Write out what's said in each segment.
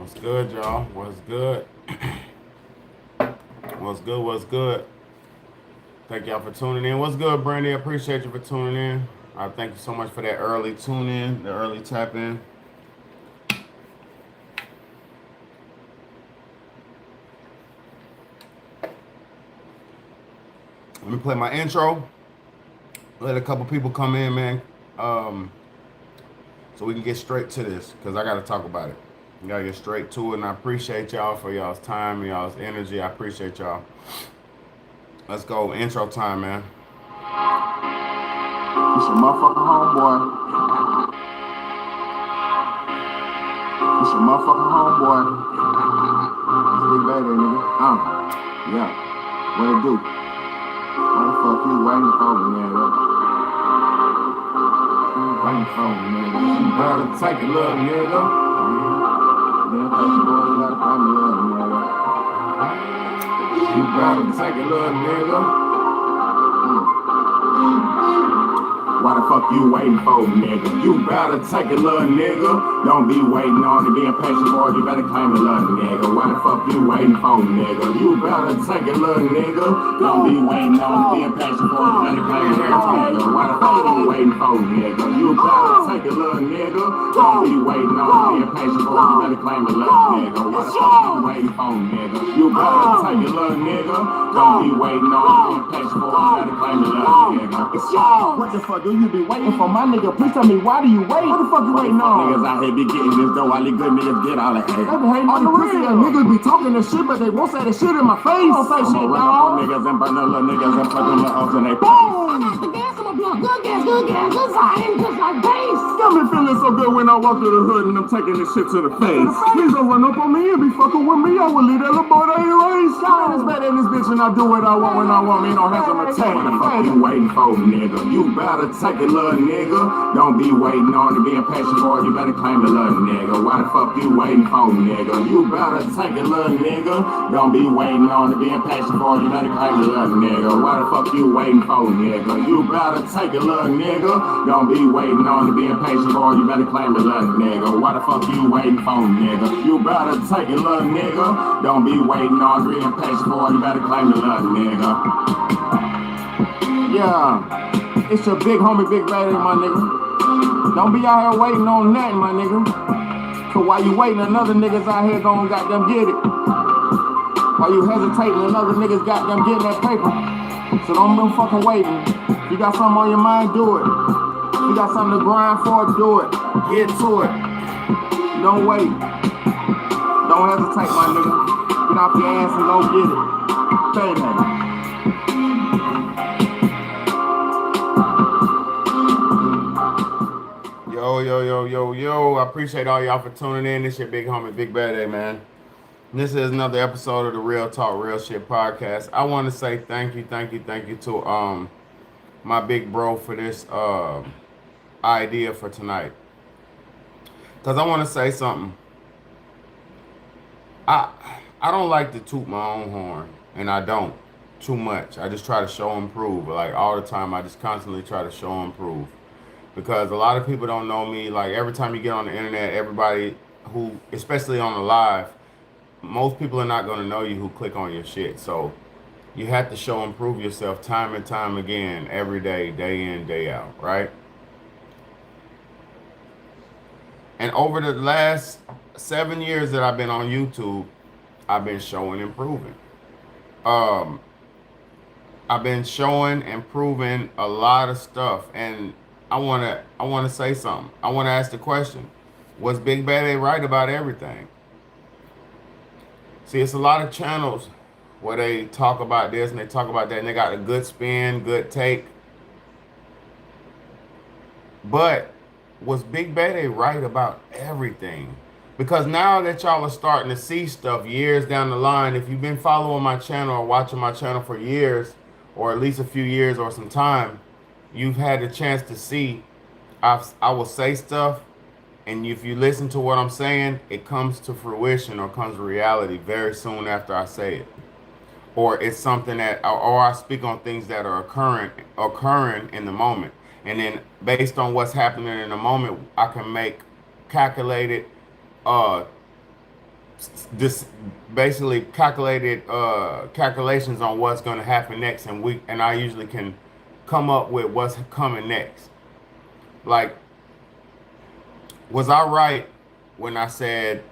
What's good, y'all? What's good? What's good? What's good? Thank y'all for tuning in. What's good, Brandy? I appreciate you for tuning in. Thank you so much for that early tune in, the early tap in. Let me play my intro. Let a couple people come in, man. Um, so we can get straight to this because I got to talk about it. We got to get straight to it, and I appreciate y'all for y'all's time, y'all's energy. I appreciate y'all. Let's go. Intro time, man. It's your motherfucking homeboy. It's your motherfucking homeboy. It's Big Bayday, nigga. Yeah. What it do? What the fuck you waiting for me, nigga? Waiting for me, nigga. You better take it, little nigga. Then take the boy, you gotta pay me, little nigga. You better take it, little nigga. Why the fuck you waiting for, nigga? You better take it, little nigga. Don't be waiting on it, being patient for it. You better claim it, little nigga. Why the fuck you waiting for, nigga? You better take it, little nigga. Don't be waiting on it, being patient for it. You better claim it, little nigga. Why the fuck you waiting for, nigga? You better take it, little nigga. Don't be waiting on it, being patient for it. You better claim it, little nigga. Why the fuck you waiting for, nigga? You better take it, little nigga. Don't be waiting on it, being patient for it. You better claim it, little nigga. What the fuck do you be waiting for, my nigga? Please tell me, why do you wait? What the fuck you waiting on? Niggas out here be getting this dough, all these good niggas get all the hate. All the pussy ass niggas be talking this shit, but they won't say the shit in my face. Don't say shit, dog. Niggas and burn the little niggas and put them little hoes in they face. Good gas, good fire, good like bass. Got me feeling so good when I walk through the hood and I'm taking this shit to the face. Please don't run up on me and be fucking with me. I will leave that little boy that you raised. God is better than this bitch and I do what I want when I want. Me don't have to maintain. What the fuck you waiting for, nigga? You better take it, little nigga. Don't be waiting on it, being patient for it. You better claim it, little nigga. Why the fuck you waiting for, nigga? You better take it, little nigga. Don't be waiting on it, being patient for it. You better claim it, little nigga. Why the fuck you waiting for, nigga? You better take it, little nigga. Don't be waiting on it, being patient for it. You better claim it, little nigga. Why the fuck you waiting for, nigga? You better take it, little nigga. Don't be waiting on it, being patient for it. You better claim it, little nigga. Yeah, it's your big homie, Big Bayday, my nigga. Don't be out here waiting on nothing, my nigga. So while you waiting, another niggas out here gon' goddamn get it. While you hesitating, another niggas goddamn getting that paper. So don't be fucking waiting. If you got something on your mind, do it. If you got something to grind for, do it. Get to it. Don't wait. Don't hesitate, my nigga. Get off your ass and go get it. Bayday. Yo. I appreciate all y'all for tuning in. This your big homie, Big Bayday, man. This is another episode of the Real Talk, Real Shit podcast. I want to say thank you to my big bro for this idea for tonight. Cause I want to say something. I don't like to toot my own horn, and I don't too much. I just try to show and prove. Like all the time, I just constantly try to show and prove. Because a lot of people don't know me. Like every time you get on the internet, everybody who, especially on the live, most people are not going to know you who click on your shit. So you have to show and prove yourself time and time again, every day, day in, day out, right? And over the last 7 years that I've been on YouTube, I've been showing and proving. I've been showing and proving a lot of stuff, and I wanna say something. I wanna ask the question: was Big Bayday right about everything? See, it's a lot of channels where they talk about this and they talk about that, and they got a good spin, good take. But was Big Bayday right about everything? Because now that y'all are starting to see stuff years down the line, if you've been following my channel or watching my channel for years, or at least a few years or some time, you've had the chance to see I will say stuff, and if you listen to what I'm saying, it comes to fruition or comes to reality very soon after I say it. Or it's something that, or I speak on things that are occurring in the moment. And then based on what's happening in the moment, I can make calculated this basically calculated calculations on what's going to happen next, and I usually can come up with what's coming next. Like, was I right when I said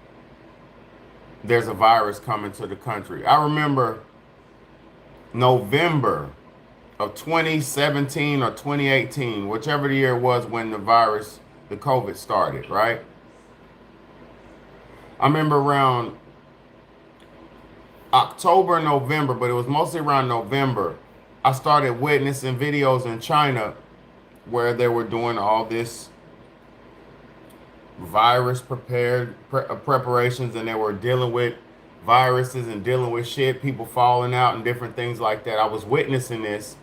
there's a virus coming to the country? I remember November of 2017 or 2018, whichever the year it was when the COVID started, right? I remember around October, November, but it was mostly around November. I started witnessing videos in China where they were doing all this virus preparations, and they were dealing with viruses and dealing with shit, people falling out and different things like that. I was witnessing this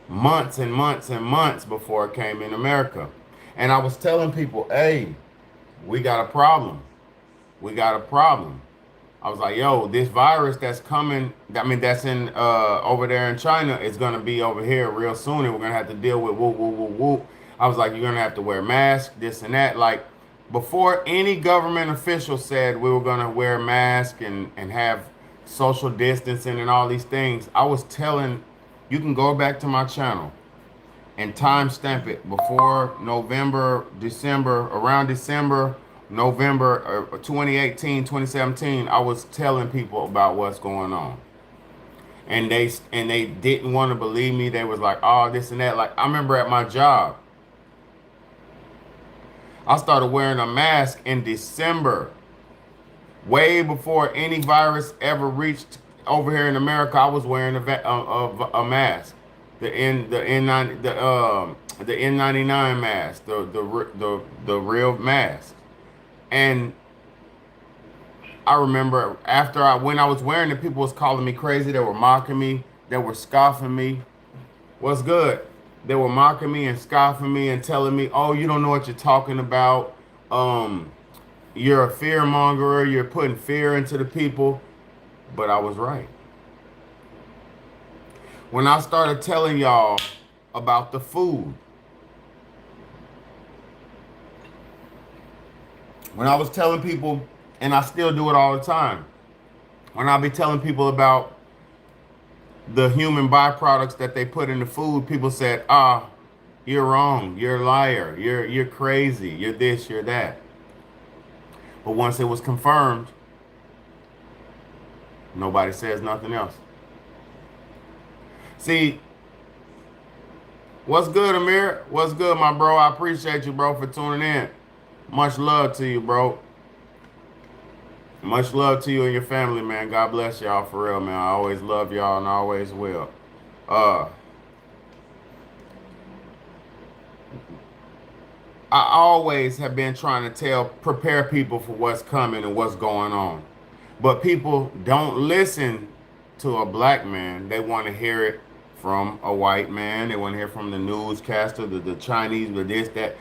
months and months and months before it came in America. And I was telling people, hey, we got a problem. We got a problem. I was like, yo, this virus that's coming, I mean, that's in over there in China, is gonna be over here real soon, and we're gonna have to deal with whoop, whoop, whoop, whoop. I was like, you're gonna have to wear masks, this and that. Like, before any government official said we were gonna wear masks and have social distancing and all these things, I was telling, you can go back to my channel and timestamp it before November, December, around December, November 2018, 2017, I was telling people about what's going on. And they didn't want to believe me. They was like, oh, this and that. Like, I remember at my job, I started wearing a mask in December, way before any virus ever reached over here in America. I was wearing a mask, the N99 mask, the real mask. And I remember when I was wearing it, people was calling me crazy. They were mocking me. They were scoffing me. What's good? They were mocking me and scoffing me and telling me, "Oh, you don't know what you're talking about. You're a fear mongerer. You're putting fear into the people." But I was right. When I started telling y'all about the food, when I was telling people, and I still do it all the time, when I be telling people about the human byproducts that they put in the food, people said, "Ah, you're wrong. You're a liar. You're crazy. You're this. You're that." But once it was confirmed, nobody says nothing else. See, what's good, Amir? What's good, my bro? I appreciate you, bro, for tuning in. Much love to you, bro. Much love to you and your family, man. God bless y'all for real, man. I always love y'all and I always will. I always have been trying to prepare people for what's coming and what's going on. But people don't listen to a black man. They want to hear it from a white man. They want to hear from the newscaster, the Chinese, the this, that.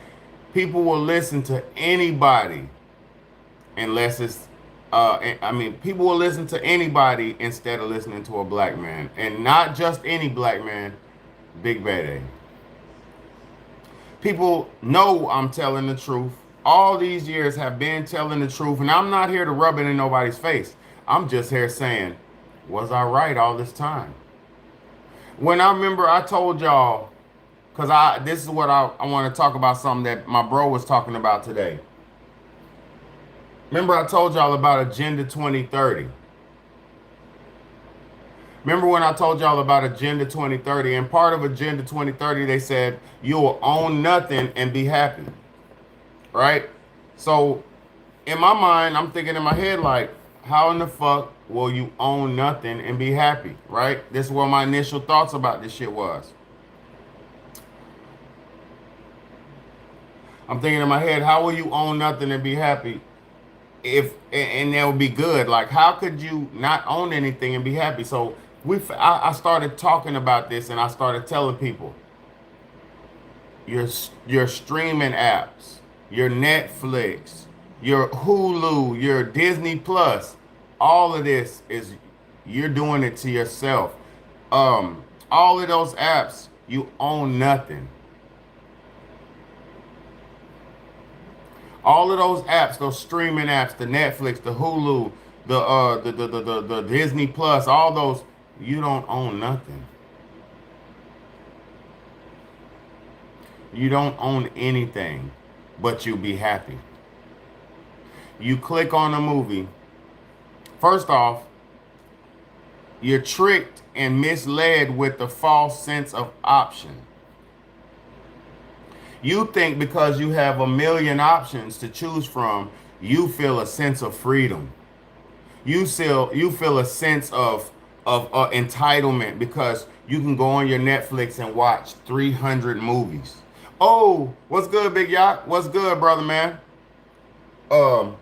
People will listen to anybody unless it's, people will listen to anybody instead of listening to a black man. And not just any black man, Big Bayday. People know I'm telling the truth. All these years have been telling the truth, and I'm not here to rub it in nobody's face. I'm just here saying, was I right all this time? When I remember I told y'all, because this is what I want to talk about, something that my bro was talking about today. Remember I told y'all about Agenda 2030. Remember when I told y'all about Agenda 2030? And part of Agenda 2030, they said, you will own nothing and be happy. Right? So, in my mind, I'm thinking in my head, like, how in the fuck will you own nothing and be happy? Right? This is what my initial thoughts about this shit was. I'm thinking in my head, how will you own nothing and be happy? And that would be good. Like, how could you not own anything and be happy? So I started talking about this, and I started telling people, your streaming apps, your Netflix, your Hulu, your Disney Plus, all of this is, you're doing it to yourself. All of those apps, you own nothing. All of those apps, those streaming apps, the Netflix, the Hulu, the Disney Plus, all those, you don't own nothing. You don't own anything, but you'll be happy. You click on a movie. First off, you're tricked and misled with the false sense of option. You think because you have a million options to choose from, you feel a sense of freedom. You feel a sense of entitlement because you can go on your Netflix and watch 300 movies. Oh, what's good, Big Yacht? What's good, brother, man?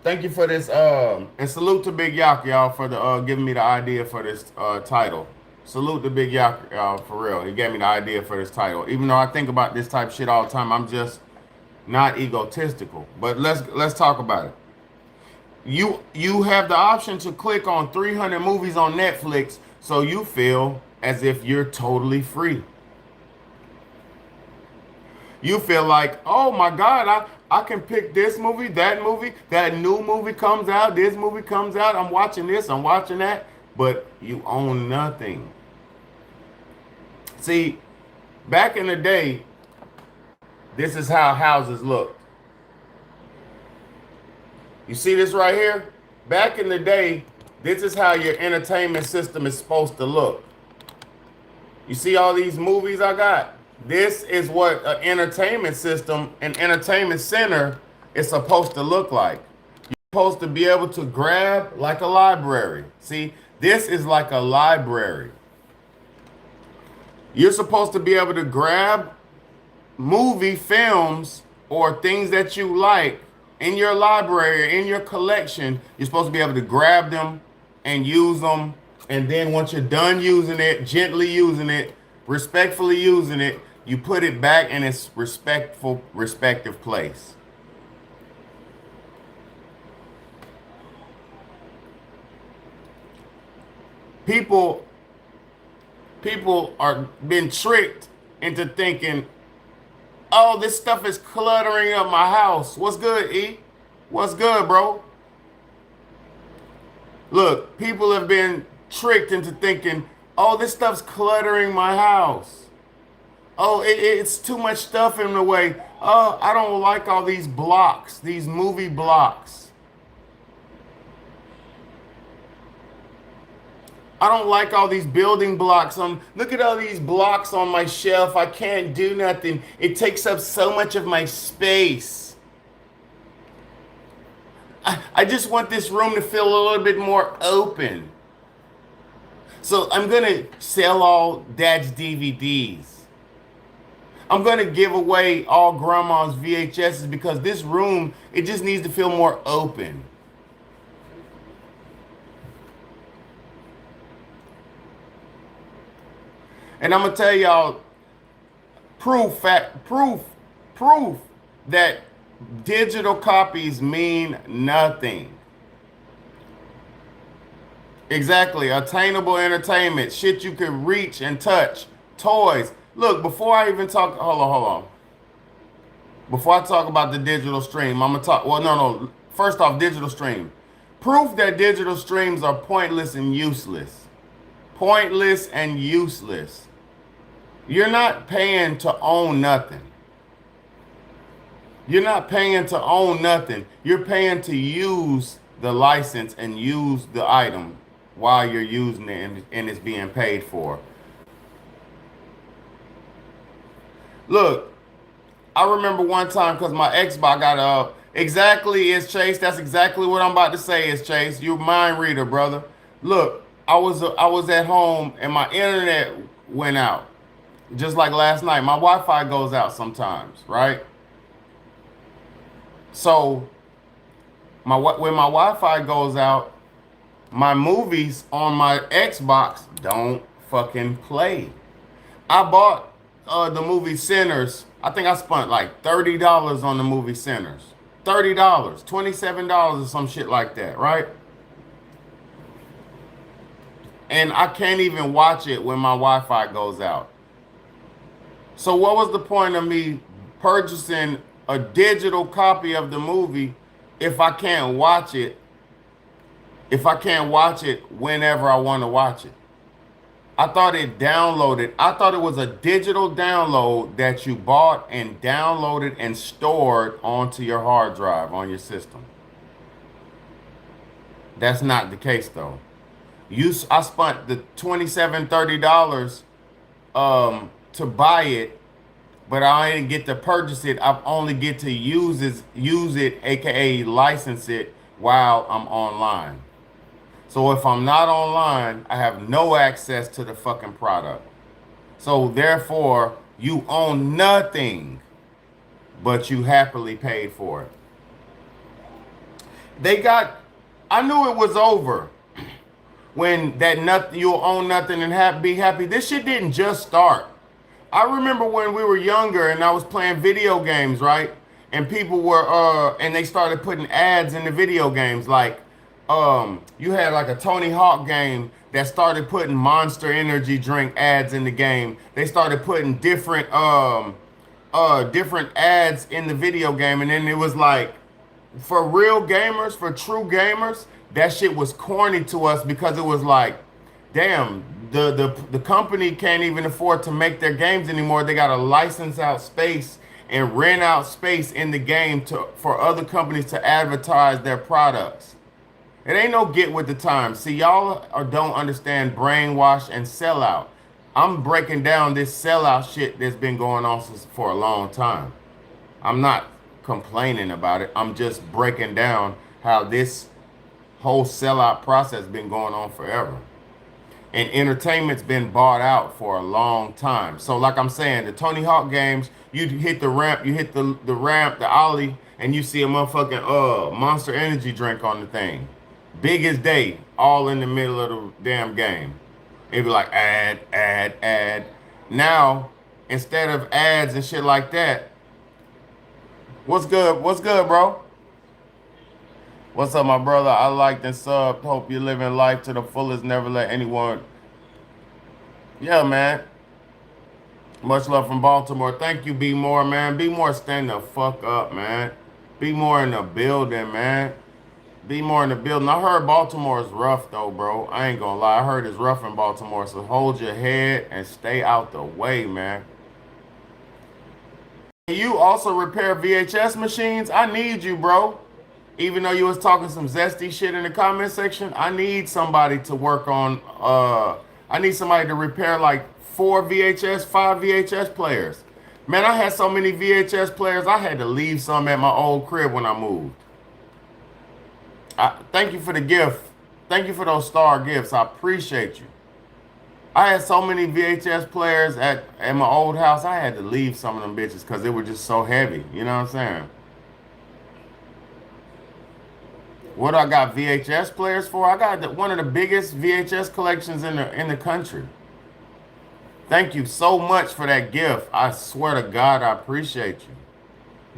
Thank you for this. And salute to Big Yacht, y'all, for the giving me the idea for this title. Salute to Big Yacht, y'all, for real. He gave me the idea for this title. Even though I think about this type of shit all the time, I'm just not egotistical. But let's talk about it. You have the option to click on 300 movies on Netflix, so you feel as if you're totally free. You feel like, oh my God, I can pick this movie, that new movie comes out, this movie comes out, I'm watching this, I'm watching that, but you own nothing. See, back in the day, this is how houses looked. You see this right here? Back in the day, this is how your entertainment system is supposed to look. You see all these movies I got? This is what an entertainment system, an entertainment center is supposed to look like. You're supposed to be able to grab like a library. See, this is like a library. You're supposed to be able to grab movie films or things that you like in your library, in your collection. You're supposed to be able to grab them and use them. And then once you're done using it, gently using it, respectfully using it, you put it back in its respective place. People are been tricked into thinking, oh, this stuff is cluttering up my house. What's good, E? What's good, bro? Look, people have been tricked into thinking, oh, this stuff's cluttering my house. Oh, it's too much stuff in the way. Oh, I don't like all these blocks, these movie blocks. I don't like all these building blocks. Look at all these blocks on my shelf. I can't do nothing. It takes up so much of my space. I just want this room to feel a little bit more open. So I'm going to sell all Dad's DVDs. I'm going to give away all Grandma's VHSs because this room, it just needs to feel more open. And I'm gonna tell y'all proof that digital copies mean nothing. Exactly, attainable entertainment, shit you can reach and touch, toys. Look, before I even talk, hold on. Before I talk about the digital stream, I'm gonna talk. Well, no. First off, digital stream. Proof that digital streams are pointless and useless. Pointless and useless. You're not paying to own nothing. You're not paying to own nothing. You're paying to use the license and use the item while you're using it and it's being paid for. Look, I remember one time because my Xbox got exactly is Chase. That's exactly what I'm about to say is Chase. You're a mind reader, brother. Look, I was at home and my internet went out. Just like last night. My Wi-Fi goes out sometimes, right? So when my Wi-Fi goes out, my movies on my Xbox don't fucking play. I bought the movie Sinners. I think I spent like $30 on the movie Sinners. $30, $27 or some shit like that, right? And I can't even watch it when my Wi-Fi goes out. So what was the point of me purchasing a digital copy of the movie if I can't watch it if I can't watch it whenever I want to watch it? I thought it downloaded. I thought it was a digital download that you bought and downloaded and stored onto your hard drive on your system. That's not the case though. I spent the $27-30 to buy it, but I didn't get to purchase it. I only get to use it, aka license it while I'm online. So if I'm not online, I have no access to the fucking product. So therefore, you own nothing, but you happily paid for it. They got, I knew it was over when that nothing, you'll own nothing and be happy. This shit didn't just start. I remember when we were younger and I was playing video games, right? And people were and they started putting ads in the video games. Like you had like a Tony Hawk game that started putting Monster Energy drink ads in the game. They started putting different ads in the video game, and then it was like, for real gamers, for true gamers, that shit was corny to us because it was like, damn, the company can't even afford to make their games anymore. They got to license out space and rent out space in the game for other companies to advertise their products. It ain't no get with the times. See, y'all don't understand brainwash and sellout. I'm breaking down this sellout shit that's been going on for a long time. I'm not complaining about it. I'm just breaking down how this whole sellout process been going on forever. And entertainment's been bought out for a long time. So like I'm saying, the Tony Hawk games, you hit the ramp, the ramp, the ollie, and you see a motherfucking Monster Energy drink on the thing. Biggest day, all in the middle of the damn game. It'd be like ad, ad, ad. Now, instead of ads and shit like that, what's good? What's good, bro? What's up, my brother? I liked and subbed. Hope you're living life to the fullest. Never let anyone. Yeah, man. Much love from Baltimore. Thank you, B More, man. B More, stand the fuck up, man. Be more in the building, man. Be more in the building. I heard Baltimore is rough, though, bro. I ain't gonna lie. I heard it's rough in Baltimore. So hold your head and stay out the way, man. Can you also repair VHS machines? I need you, bro. Even though you was talking some zesty shit in the comment section, I need somebody to work on, I need somebody to repair like 5 VHS players. Man, I had so many VHS players, I had to leave some at my old crib when I moved. Thank you for the gift. Thank you for those star gifts. I appreciate you. I had so many VHS players at my old house, I had to leave some of them bitches because they were just so heavy. You know what I'm saying? What I got VHS players for? I got one of the biggest VHS collections in the country. Thank you so much for that gift. I swear to God, I appreciate you.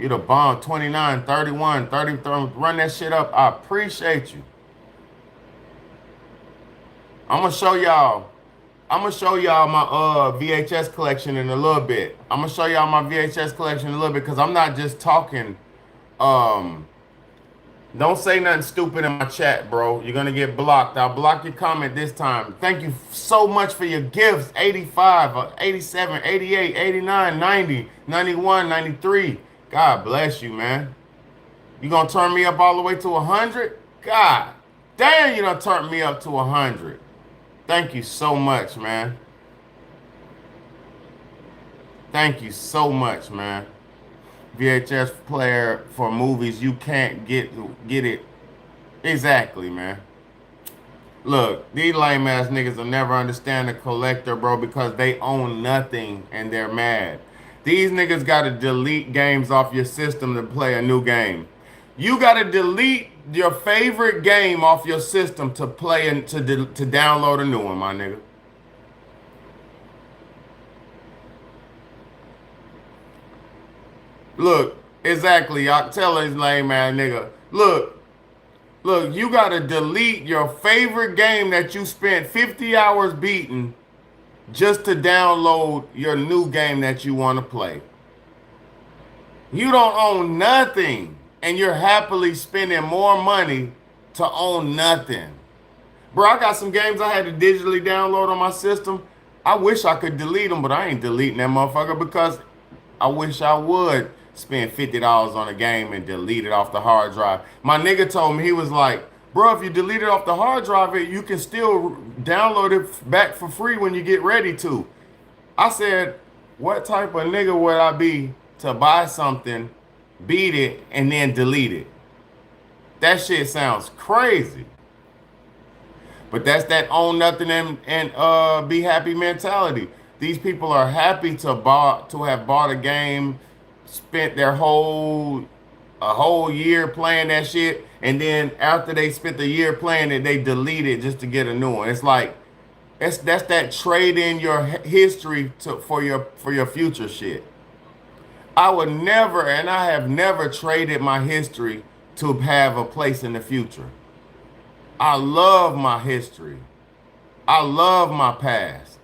You the bomb. 29, 31, 33. Run that shit up. I appreciate you. I'm gonna show y'all my VHS collection in a little bit. I'm gonna show y'all my VHS collection in a little bit because I'm not just talking. Don't say nothing stupid in my chat, bro. You're gonna get blocked. I'll block your comment this time. Thank you so much for your gifts. 85, 87, 88, 89, 90, 91, 93. God bless you, man. You gonna turn me up all the way to 100? God damn, you done turned me up to 100. Thank you so much, man. Thank you so much, man. VHS player for movies, you can't get it. Exactly, man. Look, these lame ass niggas will never understand the collector, bro, because they own nothing and they're mad. These niggas gotta delete games off your system to play a new game. You gotta delete your favorite game off your system to play and to download a new one, my nigga. Look, exactly. Y'all tell this lame ass nigga. Look, you gotta delete your favorite game that you spent 50 hours beating just to download your new game that you want to play. You don't own nothing, and you're happily spending more money to own nothing. Bro, I got some games I had to digitally download on my system. I wish I could delete them, but I ain't deleting that motherfucker because I wish I would spend $50 on a game and delete it off the hard drive. My nigga told me, he was like, bro, if you delete it off the hard drive, you can still download it back for free when you get ready to. I said, what type of nigga would I be to buy something, beat it, and then delete it? That shit sounds crazy. But that's that own nothing and be happy mentality. These people are happy to have bought a game, spent their whole year playing that shit, and then after they spent the year playing it, they delete it just to get a new one. It's like that's that trade in your history for your future shit. I would never, and I have never traded my history to have a place in the future. I love my history. I love my past.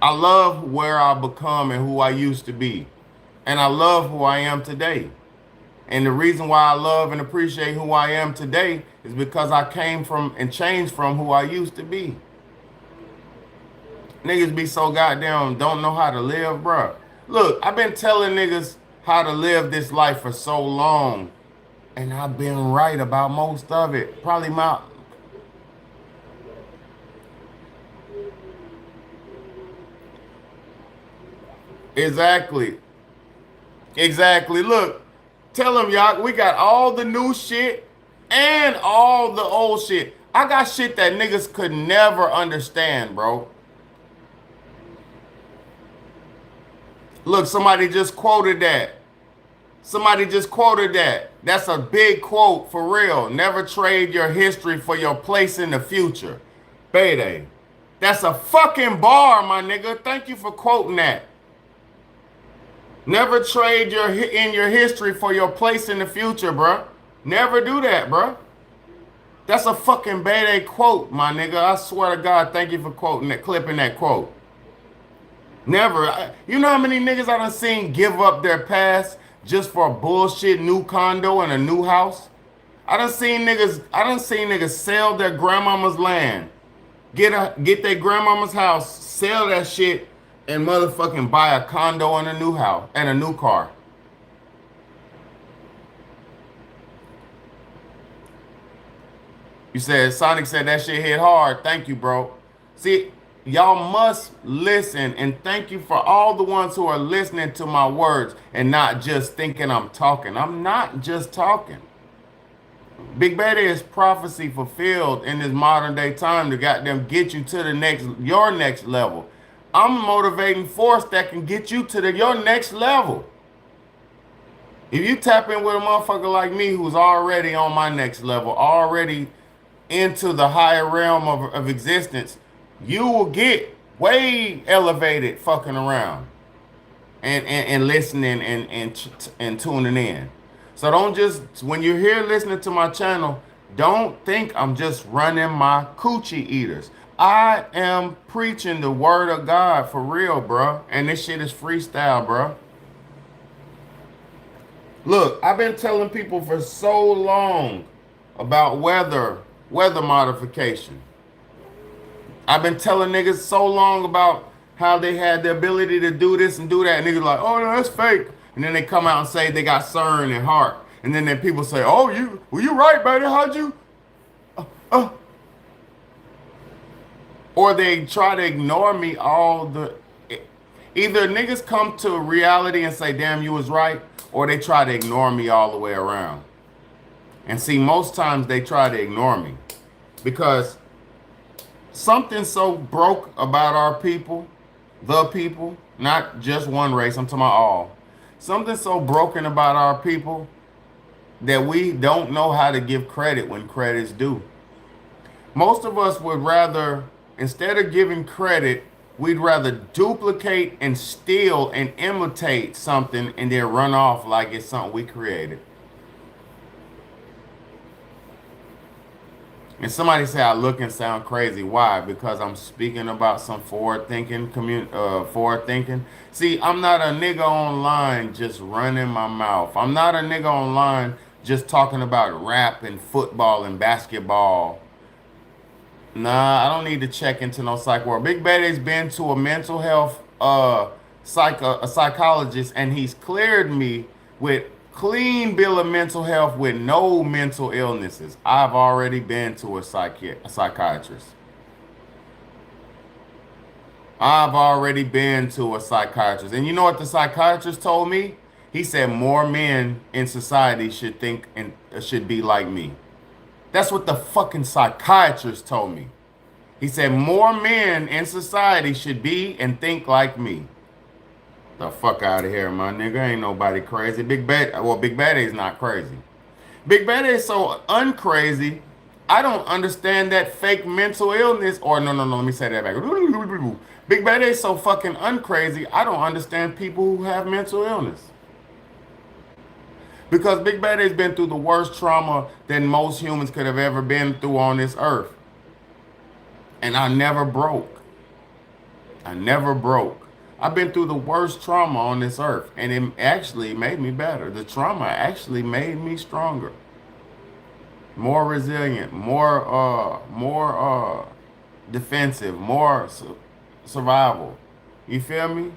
I love where I've become and who I used to be. And I love who I am today. And the reason why I love and appreciate who I am today is because I came from and changed from who I used to be. Niggas be so goddamn don't know how to live, bro. Look, I've been telling niggas how to live this life for so long. And I've been right about most of it. Probably my... Exactly. Exactly. Look, tell them, y'all, we got all the new shit and all the old shit. I got shit that niggas could never understand, bro. Look, somebody just quoted that. Somebody just quoted that. That's a big quote for real. Never trade your history for your place in the future. Bayday. That's a fucking bar, my nigga. Thank you for quoting that. Never trade your history for your place in the future, bruh. Never do that, bruh. That's a fucking Bayday quote, my nigga. I swear to God, thank you for quoting that, clipping that quote. Never. You know how many niggas I done seen give up their past just for a bullshit new condo and a new house? I done seen niggas sell their grandmama's land, get their grandmama's house, sell that shit, and motherfucking buy a condo and a new house and a new car. You said Sonic said that shit hit hard. Thank you, bro. See, y'all must listen, and thank you for all the ones who are listening to my words and not just thinking I'm talking. I'm not just talking. Big Bayday is prophecy fulfilled in this modern day time to goddamn get you to your next level. I'm a motivating force that can get you to your next level. If you tap in with a motherfucker like me who's already on my next level, already into the higher realm of existence, you will get way elevated fucking around and listening and tuning in. So don't just, when you're here listening to my channel, don't think I'm just running my coochie eaters. I am preaching the word of God for real, bro. And this shit is freestyle, bro. Look, I've been telling people for so long about weather modification. I've been telling niggas so long about how they had the ability to do this and do that. And niggas like, oh, no, that's fake. And then they come out and say they got CERN and heart. And then people say, oh, you right, baby. How'd you? Or they try to ignore me either niggas come to reality and say, damn, you was right. Or they try to ignore me all the way around. And see, most times they try to ignore me. Because something so broke about our people, the people, not just one race, I'm talking about all. Something so broken about our people that we don't know how to give credit when credit's due. Most of us would rather, instead of giving credit, we'd rather duplicate and steal and imitate something and then run off like it's something we created. And somebody say I look and sound crazy. Why? Because I'm speaking about some forward thinking. See, I'm not a nigga online just running my mouth. I'm not a nigga online just talking about rap and football and basketball. Nah, I don't need to check into no psych ward. Big Bayday's been to a mental health a psychologist, and he's cleared me with clean bill of mental health with no mental illnesses. I've already been to a psychiatrist. I've already been to a psychiatrist. And you know what the psychiatrist told me? He said more men in society should think and should be like me. That's what the fucking psychiatrist told me. He said more men in society should be and think like me. The fuck out of here, my nigga. Ain't nobody crazy. Big Bayday's not crazy. Big Bayday is so uncrazy. I don't understand that fake mental illness. Or no, let me say that back. Big Bayday is so fucking uncrazy. I don't understand people who have mental illness. Because Big Bayday's been through the worst trauma that most humans could have ever been through on this earth. And I never broke. I never broke. I've been through the worst trauma on this earth, and it actually made me better. The trauma actually made me stronger, more resilient, more defensive, more survival. You feel me?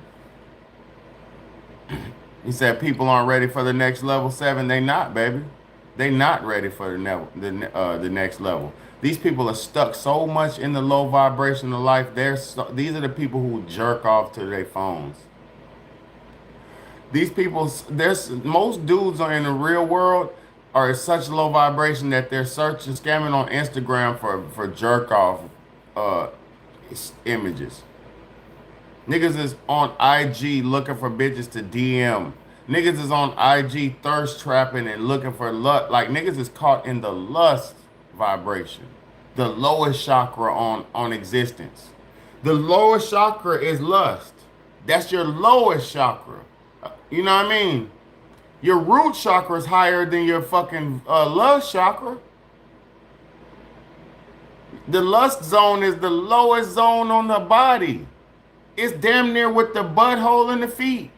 He said people aren't ready for the next level 7. They not, baby. They not ready for the next level. These people are stuck so much in the low vibration of life. These are the people who jerk off to their phones. These people, most dudes are in the real world are at such low vibration that they're scamming on Instagram for jerk off images. Niggas is on IG looking for bitches to DM. Niggas is on IG thirst trapping and looking for lust. Like niggas is caught in the lust vibration. The lowest chakra on existence. The lowest chakra is lust. That's your lowest chakra. You know what I mean? Your root chakra is higher than your fucking lust chakra. The lust zone is the lowest zone on the body. It's damn near with the butthole in the feet.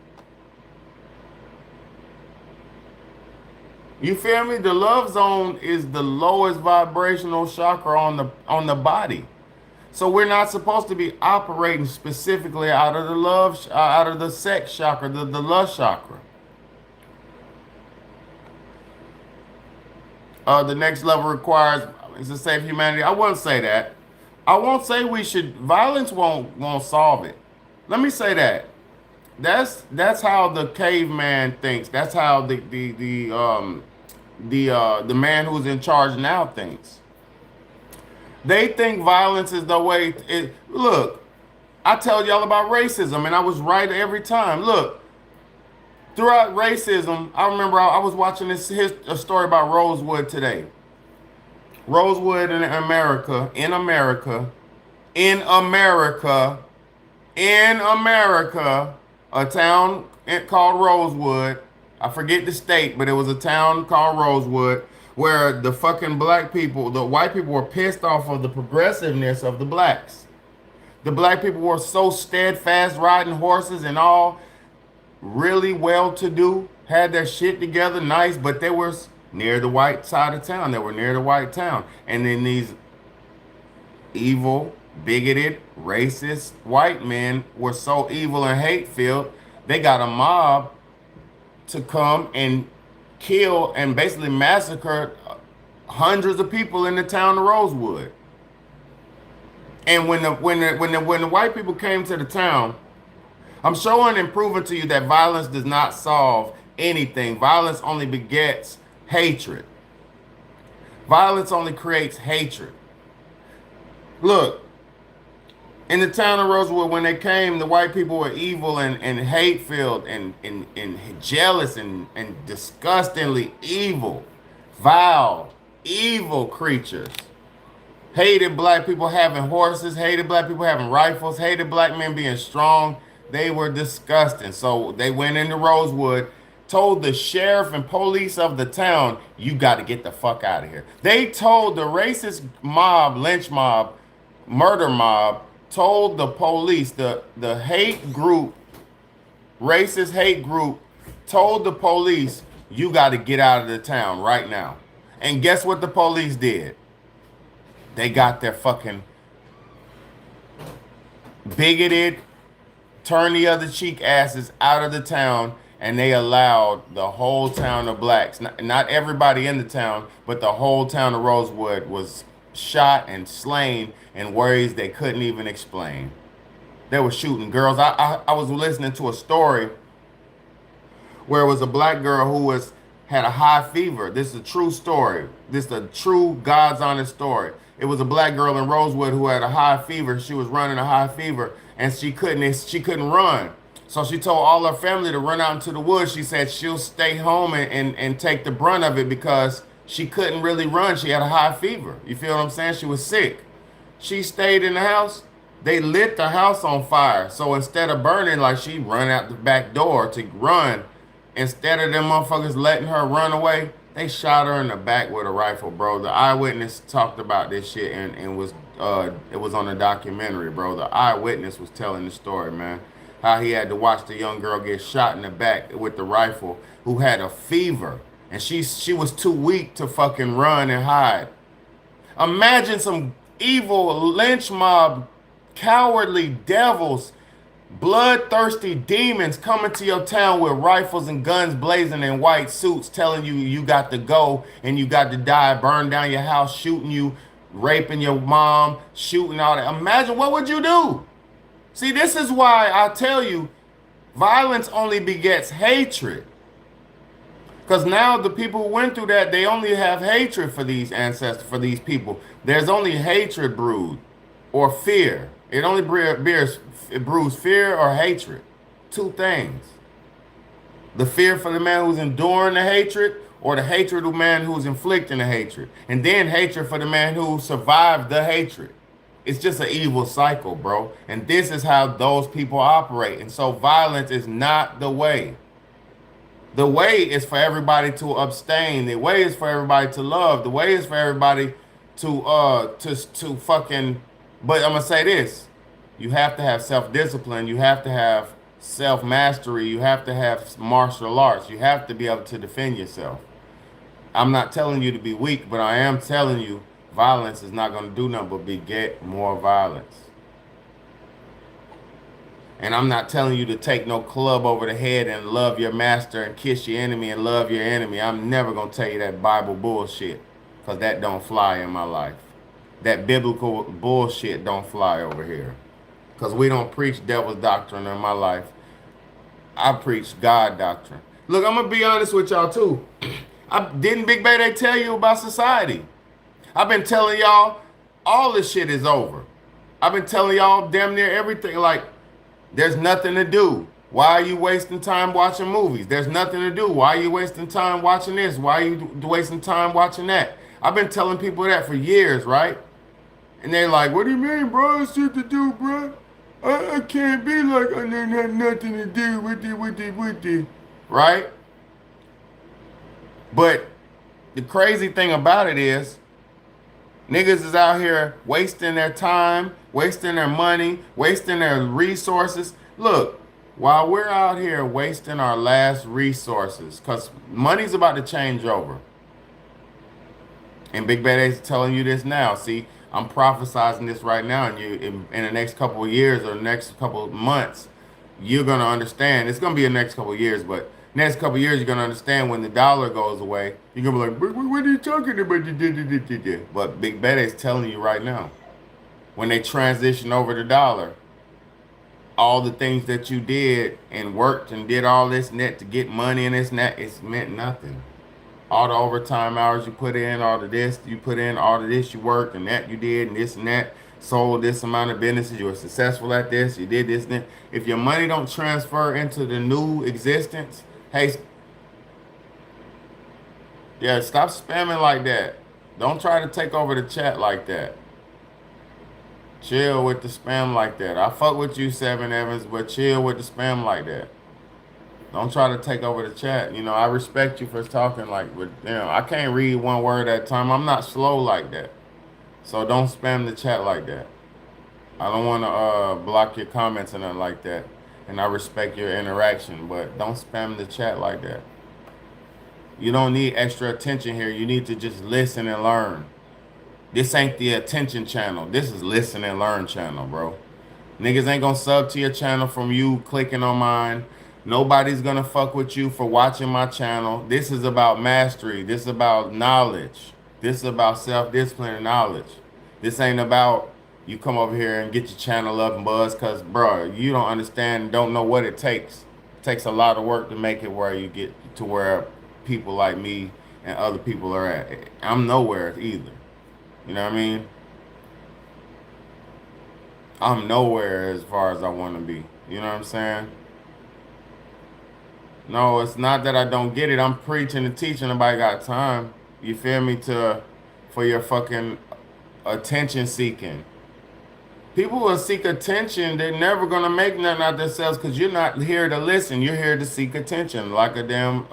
You feel me? The love zone is the lowest vibrational chakra on the body. So we're not supposed to be operating specifically out of the sex chakra, the lust chakra. The next level requires is to save humanity. I wouldn't say that. I won't say we should. Violence won't solve it. Let me say that. That's how the caveman thinks. That's how the man who's in charge now thinks. They think violence is the way. Look, I tell y'all about racism, and I was right every time. Look, throughout racism, I remember I was watching a story about Rosewood today. Rosewood in America, a town called Rosewood. I forget the state, but it was a town called Rosewood where the fucking black people, the white people were pissed off of the progressiveness of the blacks. The black people were so steadfast riding horses and all really well-to-do, had their shit together nice, but they were near the white side of town. They were near the white town. And then these evil, bigoted, racist white men were so evil and hate-filled, they got a mob to come and kill and basically massacre hundreds of people in the town of Rosewood. And when the white people came to the town, I'm showing and proving to you that violence does not solve anything. Violence only begets hatred. Violence only creates hatred. Look, in the town of Rosewood, when they came, the white people were evil and hate-filled and jealous and disgustingly evil, vile, evil creatures. Hated black people having horses, hated black people having rifles, hated black men being strong. They were disgusting. So they went into Rosewood, told the sheriff and police of the town, you got to get the fuck out of here. They told the racist mob, lynch mob, murder mob, told the police, the hate group, racist hate group, told the police, You got to get out of the town right now. And guess what the police did? They got their fucking bigoted, turn the other cheek asses out of the town, and they allowed the whole town of blacks, not everybody in the town, but the whole town of Rosewood was shot and slain in ways they couldn't even explain. They were shooting girls. I was listening to a story where it was a black girl who was had a high fever. This is a true story. This is a true God's honest story. It was a black girl in Rosewood who had a high fever. She was running a high fever and she couldn't run. So she told all her family to run out into the woods. She said she'll stay home and take the brunt of it because she couldn't really run. She had a high fever. You feel what I'm saying? She was sick. She stayed in the house. They lit the house on fire. So instead of burning, like she run out the back door to run, instead of them motherfuckers letting her run away, they shot her in the back with a rifle, bro. The eyewitness talked about this shit and was it was on a documentary, bro. The eyewitness was telling the story, man. How he had to watch the young girl get shot in the back with the rifle who had a fever. And she was too weak to fucking run and hide. Imagine some evil lynch mob, cowardly devils, bloodthirsty demons coming to your town with rifles and guns blazing in white suits, telling you you got to go and you got to die, burn down your house, shooting you, raping your mom, shooting all that. Imagine, what would you do? See, this is why I tell you, violence only begets hatred. Because now the people who went through that, they only have hatred for these ancestors, for these people. There's only hatred brewed or fear. It only brews fear or hatred. Two things. The fear for the man who's enduring the hatred, or the hatred of the man who's inflicting the hatred. And then hatred for the man who survived the hatred. It's just an evil cycle, bro. And this is how those people operate. And so violence is not the way. The way is for everybody to abstain. The way is for everybody to love. The way is for everybody to fucking. But I'm gonna say this: you have to have self-discipline. You have to have self-mastery. You have to have martial arts. You have to be able to defend yourself. I'm not telling you to be weak, but I am telling you violence is not gonna do nothing but beget more violence. And I'm not telling you to take no club over the head and love your master and kiss your enemy and love your enemy. I'm never going to tell you that Bible bullshit, because that don't fly in my life. That biblical bullshit don't fly over here, because we don't preach devil's doctrine in my life. I preach God doctrine. Look, I'm going to be honest with y'all too. Didn't Big Bayday tell you about society? I've been telling y'all all this shit is over. I've been telling y'all damn near everything. Like, there's nothing to do. Why are you wasting time watching movies? There's nothing to do. Why are you wasting time watching this? Why are you wasting time watching that? I've been telling people that for years, right? And they're like, what do you mean, bro? It's shit to do, bro. I can't be like, I didn't have nothing to do with it. Right? But the crazy thing about it is, niggas is out here wasting their time, wasting their money, wasting their resources. Look, while we're out here wasting our last resources, because money's about to change over. And Big Bayday's telling you this now. See, I'm prophesizing this right now, and in the next couple of years or next couple of months, you're going to understand. It's going to be the next couple of years, but next couple of years, you're going to understand when the dollar goes away. You're going to be like, what are you talking about? But Big Bayday's telling you right now, when they transition over the dollar, all the things that you did and worked and did all this and that to get money and this and that, it's meant nothing. All the overtime hours you put in, all the this you put in, all the this you worked and that you did and that, sold this amount of businesses, you were successful at this, you did this and that. If your money don't transfer into the new existence, hey, yeah, stop spamming like that. Don't try to take over the chat like that. Chill with the spam like that. I fuck with you, Seven Evans, but chill with the spam like that. Don't try to take over the chat. You know, I respect you for talking like, but you know, I can't read one word at a time. I'm not slow like that. So don't spam the chat like that. I don't want to block your comments and nothing like that. And I respect your interaction, but don't spam the chat like that. You don't need extra attention here. You need to just listen and learn. This ain't the attention channel. This is listen and learn channel, bro. Niggas ain't gonna sub to your channel from you clicking on mine. Nobody's gonna fuck with you for watching my channel. This is about mastery. This is about knowledge. This is about self-discipline and knowledge. This ain't about you come over here and get your channel up and buzz, cause bro, you don't understand, don't know what it takes. It takes a lot of work to make it where you get to where people like me and other people are at. I'm nowhere either. You know what I mean? I'm nowhere as far as I want to be. You know what I'm saying? No, it's not that I don't get it. I'm preaching and teaching. Nobody got time. You feel me? For your fucking attention seeking. People will seek attention. They're never gonna make nothing out of themselves because you're not here to listen. You're here to seek attention, like a damn,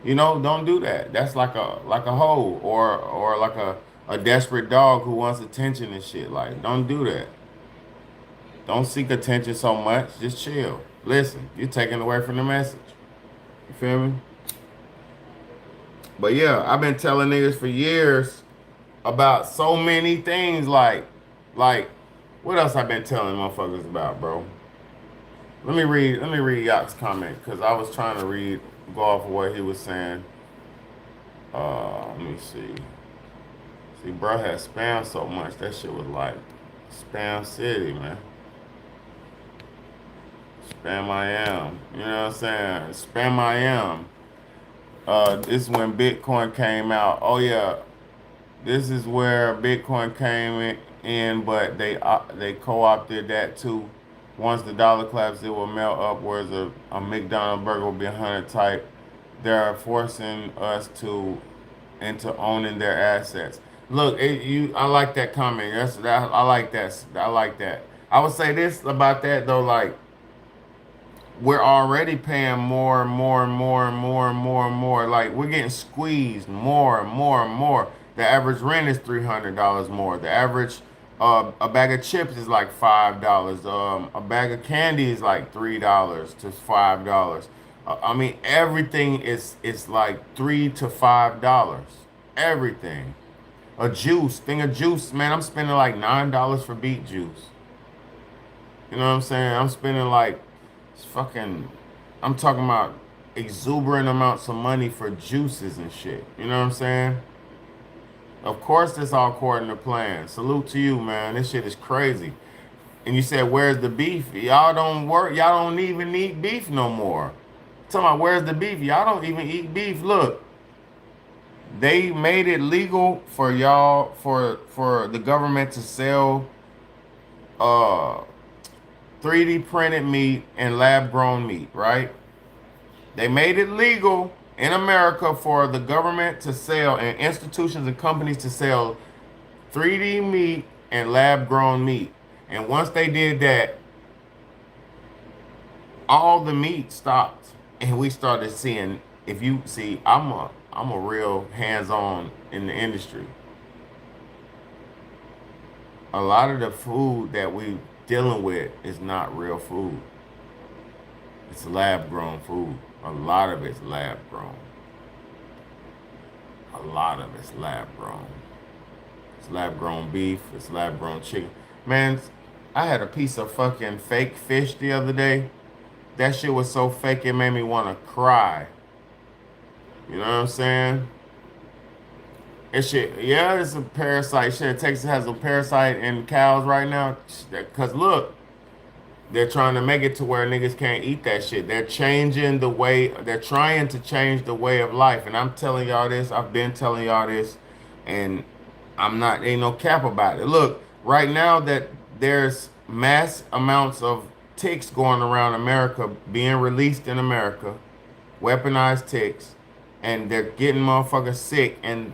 you know. Don't do that. That's like a hoe or like a desperate dog who wants attention and shit. Like, don't do that. Don't seek attention so much. Just chill. Listen, you're taking away from the message. You feel me? But yeah, I've been telling niggas for years about so many things. Like, what else I've been telling motherfuckers about, bro? Let me read Yacht's comment because I was trying to go off of what he was saying. Let me see. See, bro had spam so much that shit was like spam city, man. Spam I am. You know what I'm saying? Spam I am. This is when Bitcoin came out. Oh yeah, this is where Bitcoin came in, but they co-opted that too. Once the dollar collapsed, it will melt upwards. A McDonald's burger will be 100 type. They're forcing us into owning their assets. Look, I like that comment. I like that. I like that. I would say this about that though, like we're already paying more and more and more and more and more and more. Like we're getting squeezed more and more and more. The average rent is $300 more. The average a bag of chips is like $5. A bag of candy is like $3 to $5. I mean everything is like $3 to $5. Everything. A juice, thing of juice, man. I'm spending like $9 for beet juice. You know what I'm saying? I'm spending like fucking, I'm talking about exuberant amounts of money for juices and shit. You know what I'm saying? Of course, this all according to plan. Salute to you, man. This shit is crazy. And you said, where's the beef? Y'all don't work. Y'all don't even eat beef no more. Talking about where's the beef? Y'all don't even eat beef. Look, they made it legal for y'all for the government to sell uh 3D printed meat and lab grown meat, right? They made it legal in America for the government to sell and institutions and companies to sell 3D meat and lab grown meat. And once they did that, all the meat stopped. And we started seeing, if you see, I'm a real hands-on in the industry. A lot of the food that we dealing with is not real food. It's lab grown food. A lot of it's lab grown. A lot of it's lab grown. It's lab grown beef. It's lab grown chicken. Man, I had a piece of fucking fake fish the other day. That shit was so fake it made me want to cry. You know what I'm saying? It shit, yeah, it's a parasite. Shit, Texas has a parasite in cows right now. Cause look, they're trying to make it to where niggas can't eat that shit. They're changing the way. They're trying to change the way of life. And I'm telling y'all this. I've been telling y'all this, and I'm not. Ain't no cap about it. Look, right now that there's mass amounts of ticks going around America, being released in America, weaponized ticks, and they're getting motherfuckers sick, and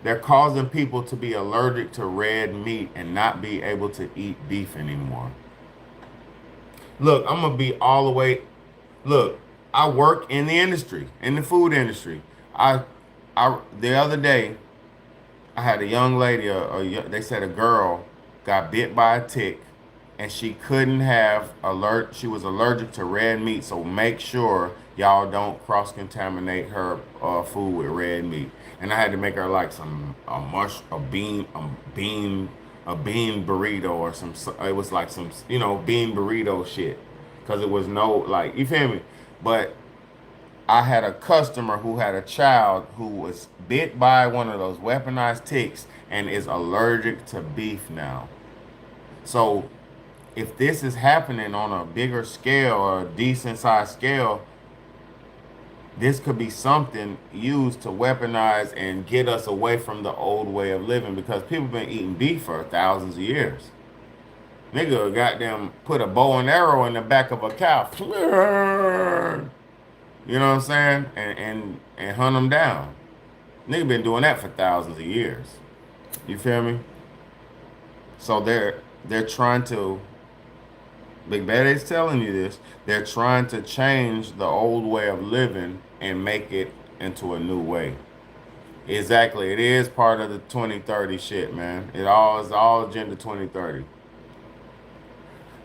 they're causing people to be allergic to red meat and not be able to eat beef anymore. Look, I'm gonna be all the way. Look, I work in the industry, in the food industry. The other day, I had a young lady. They said a girl got bit by a tick, and she couldn't have she was allergic to red meat, so make sure y'all don't cross contaminate her food with red meat. And I had to make her like some a bean burrito or some, it was like some, bean burrito shit, because it was no, like, you feel me. But I had a customer who had a child who was bit by one of those weaponized ticks and is allergic to beef now. So if this is happening on a bigger scale or a decent sized scale, this could be something used to weaponize and get us away from the old way of living, because people been eating beef for thousands of years. Nigga goddamn put a bow and arrow in the back of a cow. You know what I'm saying? And hunt them down. Nigga been doing that for thousands of years. You feel me? So they're trying to, Big Bayday's telling you this. They're trying to change the old way of living and make it into a new way. Exactly. It is part of the 2030 shit, man. It all is all Agenda 2030.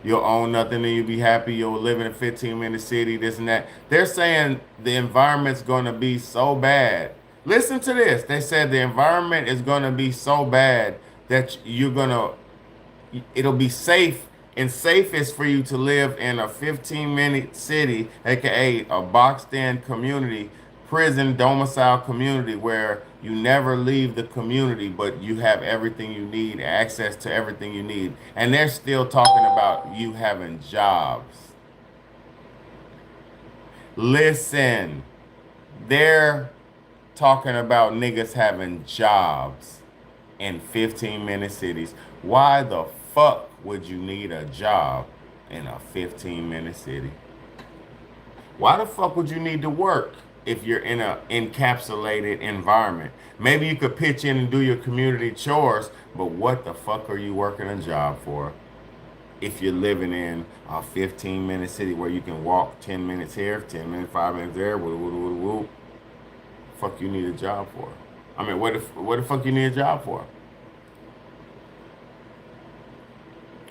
You'll own nothing and you'll be happy. You'll live in a 15-minute city, this and that. They're saying the environment's going to be so bad. Listen to this. They said the environment is going to be so bad that it'll be safe and safest for you to live in a 15-minute city, aka a boxed-in community, prison domicile community, where you never leave the community, but you have everything you need, access to everything you need. And they're still talking about you having jobs. Listen, they're talking about niggas having jobs in 15-minute cities. Why the fuck would you need a job in a 15-minute city? Why the fuck would you need to work if you're in a encapsulated environment? Maybe you could pitch in and do your community chores, but what the fuck are you working a job for? If you're living in a 15-minute city where you can walk 10 minutes here, 10 minutes, 5 minutes there, whoop. Fuck you need a job for? I mean, what the fuck you need a job for?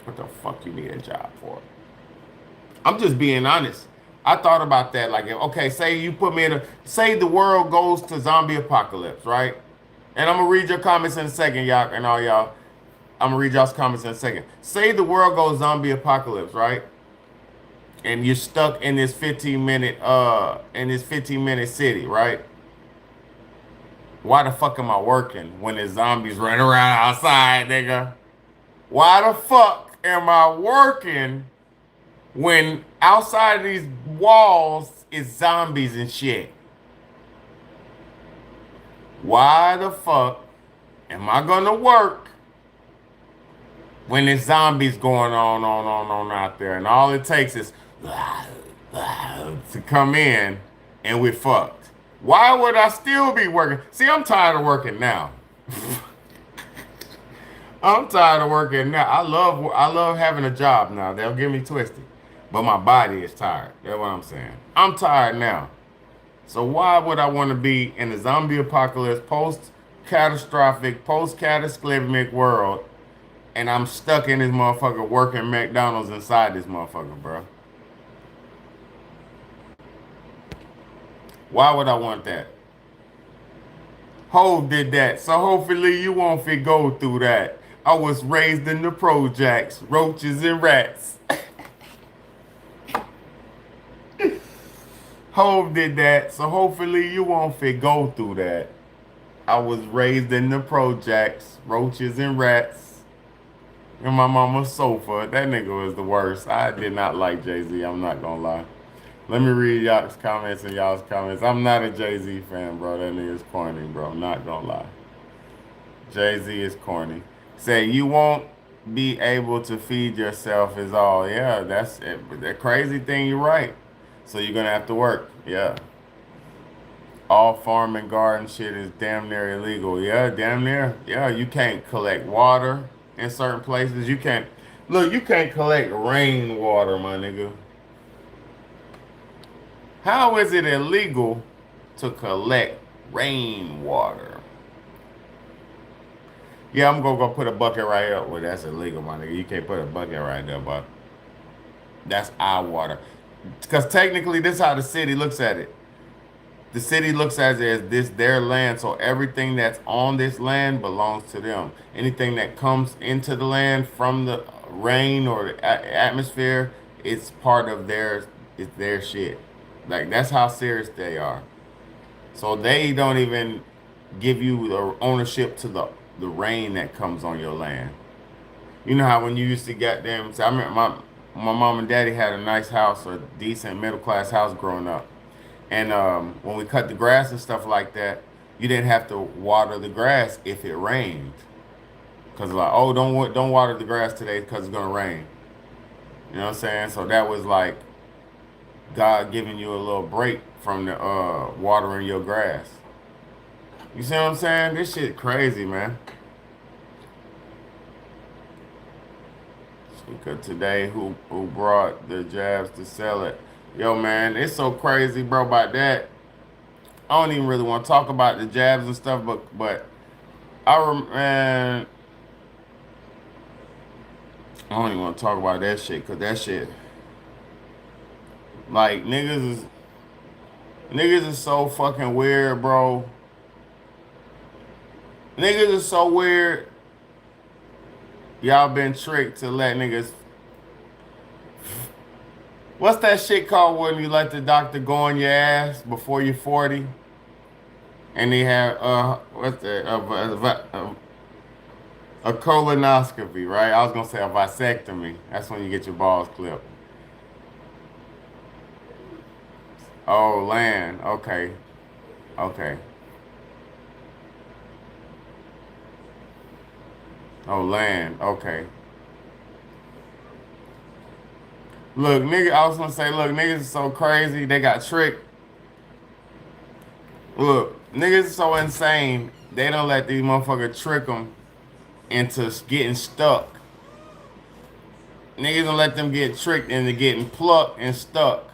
What the fuck you need a job for? I'm just being honest. I thought about that. Like, okay, say you put me in say the world goes to zombie apocalypse, right? And I'm gonna read your comments in a second, y'all, and all y'all. I'm gonna read y'all's comments in a second. Say the world goes zombie apocalypse, right? And you're stuck in this 15-minute city, right? Why the fuck am I working when there's zombies running around outside, nigga? Why the fuck am I working when outside of these walls is zombies and shit? Why the fuck am I gonna work when there's zombies going on out there, and all it takes is to come in and we're fucked? Why would I still be working? See, I'm tired of working now. I'm tired of working now. I love having a job now. They'll get me twisted. But my body is tired. That's what I'm saying. I'm tired now. So why would I want to be in a zombie apocalypse, post-catastrophic, post-cataclysmic world, and I'm stuck in this motherfucker working McDonald's inside this motherfucker, bro? Why would I want that? Hov did that, so hopefully you won't fit go through that. I was raised in the projects, roaches and rats. Hov did that, so hopefully you won't fit go through that. I was raised in the projects, roaches and rats. And my mama's sofa. That nigga was the worst. I did not like Jay-Z, I'm not gonna lie. Let me read y'all's comments and y'all's comments. I'm not a Jay-Z fan, bro. That nigga's corny, bro. Not gonna lie. Jay-Z is corny. Say you won't be able to feed yourself is all. Yeah, that's it. The crazy thing, you're right. So you're gonna have to work. Yeah. All farm and garden shit is damn near illegal. Yeah, damn near. Yeah, you can't collect water in certain places. You can't. Look, you can't collect rainwater, my nigga. How is it illegal to collect rainwater? Yeah, I'm gonna go put a bucket right up. Well, that's illegal, my nigga. You can't put a bucket right there, but that's our water. Because technically, this is how the city looks at it. The city looks at it as this their land, so everything that's on this land belongs to them. Anything that comes into the land from the rain or the atmosphere, it's part of theirs. It's their shit. Like that's how serious they are. So they don't even give you the ownership to the rain that comes on your land. You know how when you used to get them. So I remember my mom and daddy had a nice house, a decent middle class house growing up. And when we cut the grass and stuff like that, you didn't have to water the grass if it rained. Cause like, oh, don't water the grass today because it's gonna rain. You know what I'm saying? So that was like God giving you a little break from the watering your grass. You see what I'm saying? This shit crazy, man. Speaker today who brought the jabs to sell it. Yo, man, it's so crazy, bro, about that. I don't even really want to talk about the jabs and stuff, but man, I don't even want to talk about that shit because that shit, like niggas is so fucking weird, bro. Niggas is so weird. Y'all been tricked to let niggas. What's that shit called when you let the doctor go on your ass before you're 40? And they have what's that a colonoscopy, right? I was gonna say a vasectomy. That's when you get your balls clipped. Oh, land. Okay, okay. Oh, land. Okay. Look, nigga. I was gonna say, look, niggas is so crazy. They got tricked. Look, niggas is so insane. They don't let these motherfuckers trick them into getting stuck. Niggas don't let them get tricked into getting plucked and stuck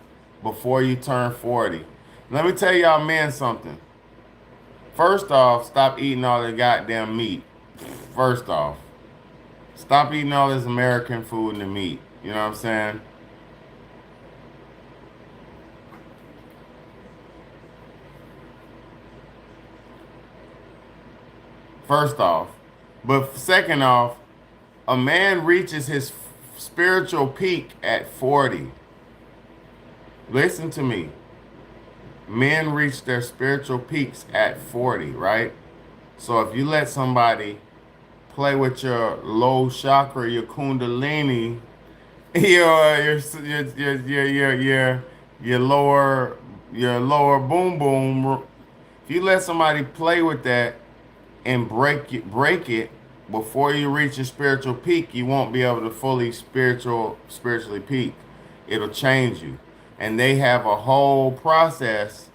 before you turn 40. Let me tell y'all men something. First off, stop eating all the goddamn meat. First off, stop eating all this American food and the meat. You know what I'm saying? First off. But second off, a man reaches his spiritual peak at 40. Listen to me. Men reach their spiritual peaks at 40, right? So if you let somebody play with your low chakra, your kundalini, your lower boom boom. If you let somebody play with that and break it before you reach your spiritual peak, you won't be able to fully spiritually peak. It'll change you. And they have a whole process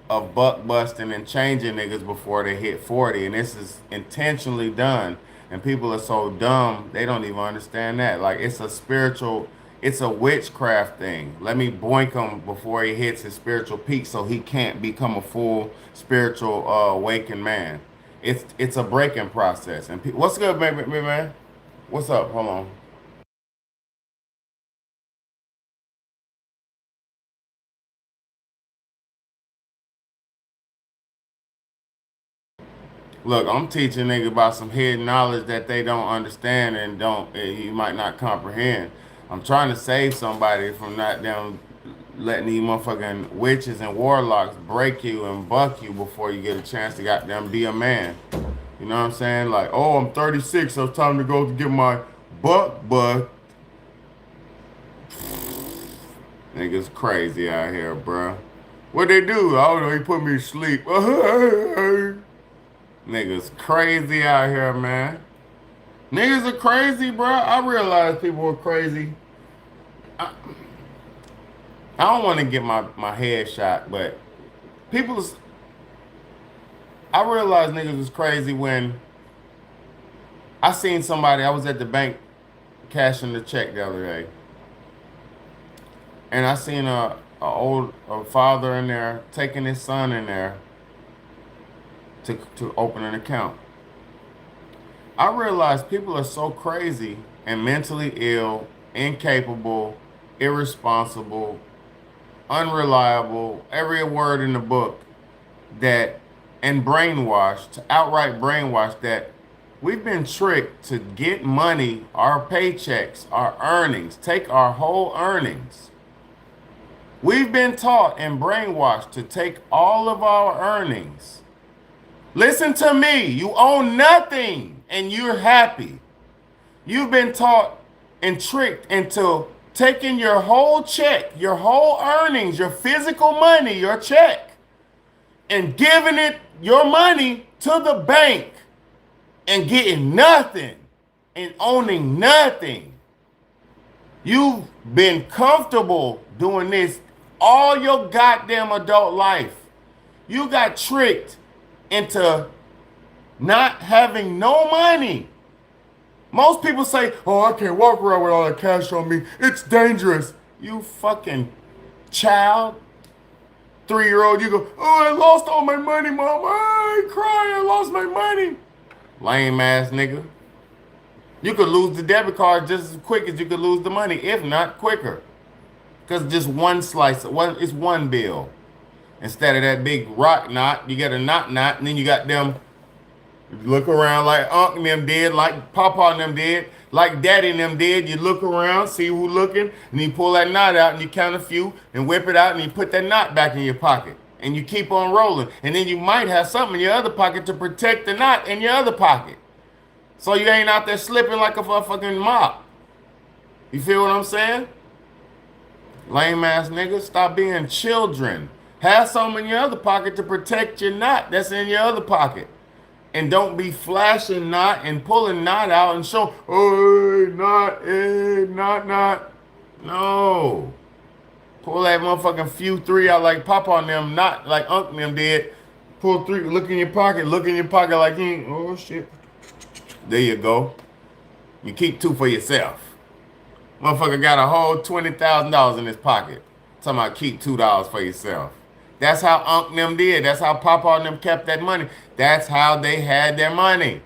of buck busting and changing niggas before they hit 40. And this is intentionally done. And people are so dumb, they don't even understand that. Like, it's a witchcraft thing. Let me boink him before he hits his spiritual peak so he can't become a full spiritual awakened man. It's a breaking process. And what's good, baby, man? What's up? Hold on. Look, I'm teaching niggas about some hidden knowledge that they don't understand and you might not comprehend. I'm trying to save somebody from not them letting these motherfucking witches and warlocks break you and buck you before you get a chance to goddamn be a man. You know what I'm saying? Like, oh, I'm 36, so it's time to go to get my buck bucked. Niggas crazy out here, bruh. What they do? I don't know. He put me to sleep. Niggas crazy out here, man. Niggas are crazy, bro. I realize people are crazy. I, I don't want to get my head shot, but people's. I realize niggas was crazy when I seen somebody. I was at the bank cashing the check the other day, and I seen a father in there taking his son in there to open an account. I realize people are so crazy and mentally ill, incapable, irresponsible, unreliable, every word in the book, that, and brainwashed, outright brainwashed, that we've been tricked to get money, our paychecks, our earnings, take our whole earnings. We've been taught and brainwashed to take all of our earnings. Listen to me, you own nothing and you're happy. You've been taught and tricked into taking your whole check, your whole earnings, your physical money, your check, and giving it your money to the bank and getting nothing and owning nothing. You've been comfortable doing this all your goddamn adult life. You got tricked into not having no money. Most people say, oh, I can't walk around with all that cash on me. It's dangerous. You fucking child. 3-year-old, you go, oh, I lost all my money, mom. I cry, I lost my money. Lame ass nigga. You could lose the debit card just as quick as you could lose the money, if not quicker. Because just one slice, it's one bill. Instead of that big rock knot, you get a knot, and then you got them look around like Unc and them did, like Papa and them did, like Daddy and them did. You look around, see who looking, and you pull that knot out and you count a few and whip it out and you put that knot back in your pocket. And you keep on rolling. And then you might have something in your other pocket to protect the knot in your other pocket. So you ain't out there slipping like a fucking mop. You feel what I'm saying? Lame ass niggas, stop being children. Have something in your other pocket to protect your knot that's in your other pocket. And don't be flashing knot and pulling knot out and show, oh, knot, knot. No. Pull that motherfucking few 3 out like Papa and them, not like Unc and them did. Pull 3, look in your pocket like you ain't, oh shit. There you go. You keep 2 for yourself. Motherfucker got a whole $20,000 in his pocket. Talking about keep $2 for yourself. That's how Unc and them did. That's how Papa and them kept that money. That's how they had their money.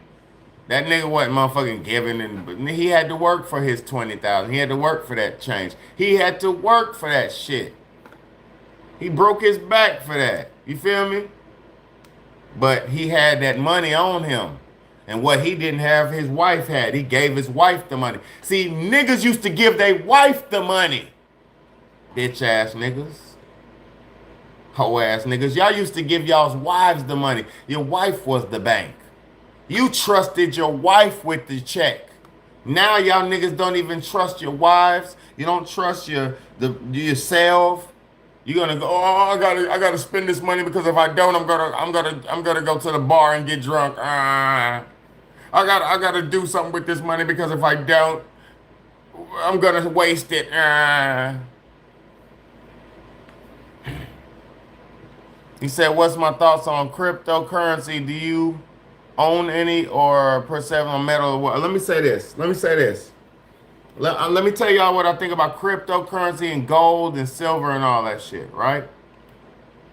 That nigga wasn't motherfucking giving, and he had to work for his $20,000. He had to work for that change. He had to work for that shit. He broke his back for that. You feel me? But he had that money on him. And what he didn't have, his wife had. He gave his wife the money. See, niggas used to give their wife the money. Bitch ass niggas. Hoe ass niggas. Y'all used to give y'all's wives the money. Your wife was the bank. You trusted your wife with the check. Now y'all niggas don't even trust your wives. You don't trust yourself. You're gonna go, oh, I gotta spend this money because if I don't, I'm gonna go to the bar and get drunk. I gotta do something with this money because if I don't, I'm gonna waste it. He said, what's my thoughts on cryptocurrency? Do you own any or perceive on metal? Let me say this. Let me tell y'all what I think about cryptocurrency and gold and silver and all that shit, right?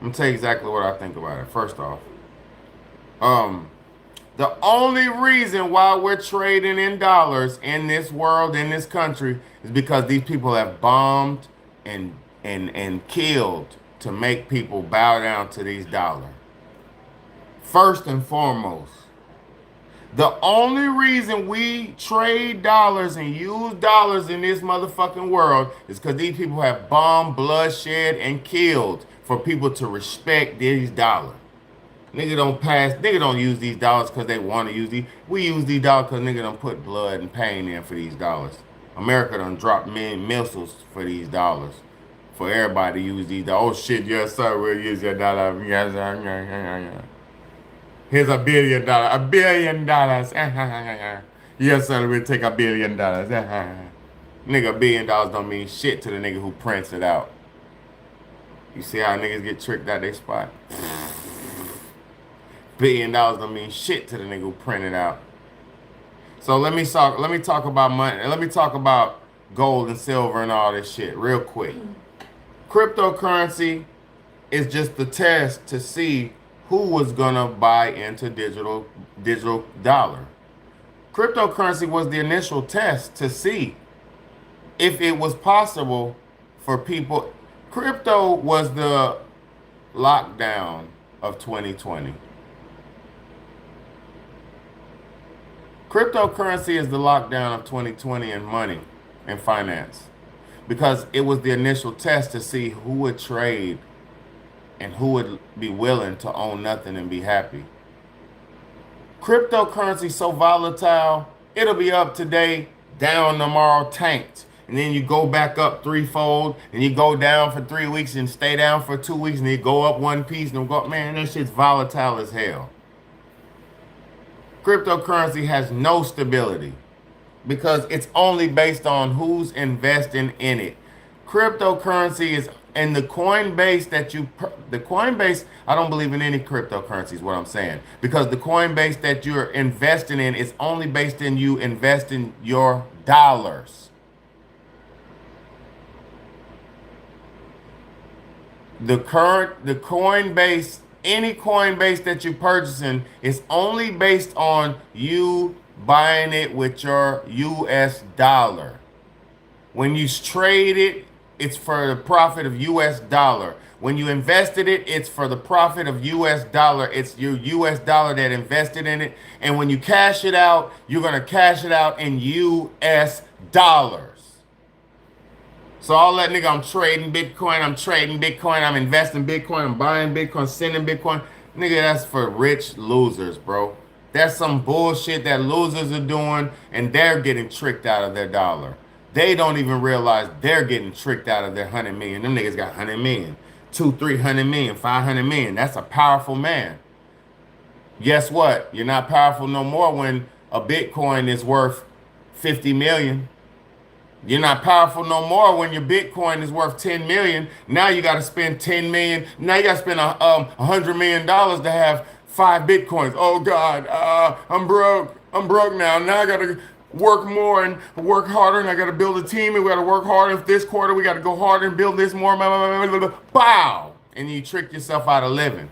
Let me tell you exactly what I think about it. First off, the only reason why we're trading in dollars in this world, in this country, is because these people have bombed and killed to make people bow down to these dollars. First and foremost, the only reason we trade dollars and use dollars in this motherfucking world is because these people have bombed, bloodshed, and killed for people to respect these dollars. Nigga don't use these dollars because they want to use these. We use these dollars because nigga don't put blood and pain in for these dollars. America done dropped missiles for these dollars. For everybody to use these dollars. Oh shit, yes sir, we'll use your dollar. Yes, sir. Here's $1 billion. $1 billion. Yes, sir, we'll take $1 billion. Nigga, $1 billion don't mean shit to the nigga who prints it out. You see how niggas get tricked out their spot? $1 billion don't mean shit to the nigga who print it out. So let me talk about money. Let me talk about gold and silver and all this shit real quick. Cryptocurrency is just the test to see who was gonna buy into digital dollar. Cryptocurrency was the initial test to see if it was possible for people. Crypto was the lockdown of 2020. Cryptocurrency is the lockdown of 2020 in money and finance because it was the initial test to see who would trade and who would be willing to own nothing and be happy. Cryptocurrency so volatile, it'll be up today, down tomorrow, tanked. And then you go back up threefold, and you go down for 3 weeks and stay down for 2 weeks, and you go up one piece and go, man, that shit's volatile as hell. Cryptocurrency has no stability because it's only based on who's investing in it. Cryptocurrency is, and the Coinbase the Coinbase, I don't believe in any cryptocurrency is what I'm saying. Because the Coinbase that you're investing in is only based in you investing your dollars. The Coinbase, any Coinbase that you're purchasing is only based on you buying it with your US dollar. When you trade it, it's for the profit of US dollar. When you invested it, it's for the profit of US dollar. It's your US dollar that invested in it. And when you cash it out, you're going to cash it out in US dollars. So all that nigga, I'm trading Bitcoin, I'm investing Bitcoin, I'm buying Bitcoin, sending Bitcoin. Nigga, that's for rich losers, bro. That's some bullshit that losers are doing, and they're getting tricked out of their dollar. They don't even realize they're getting tricked out of their 100 million. Them niggas got 100 million, 300 million, 500 million. That's a powerful man. Guess what? You're not powerful no more when a Bitcoin is worth 50 million. You're not powerful no more when your Bitcoin is worth 10 million. Now you got to spend 10 million. Now you got to spend $100 million to have 5 Bitcoins. Oh God, I'm broke. I'm broke now. Now I got to work more and work harder, and I got to build a team, and we got to work harder. This quarter we got to go harder and build this more. Bow, and you trick yourself out of living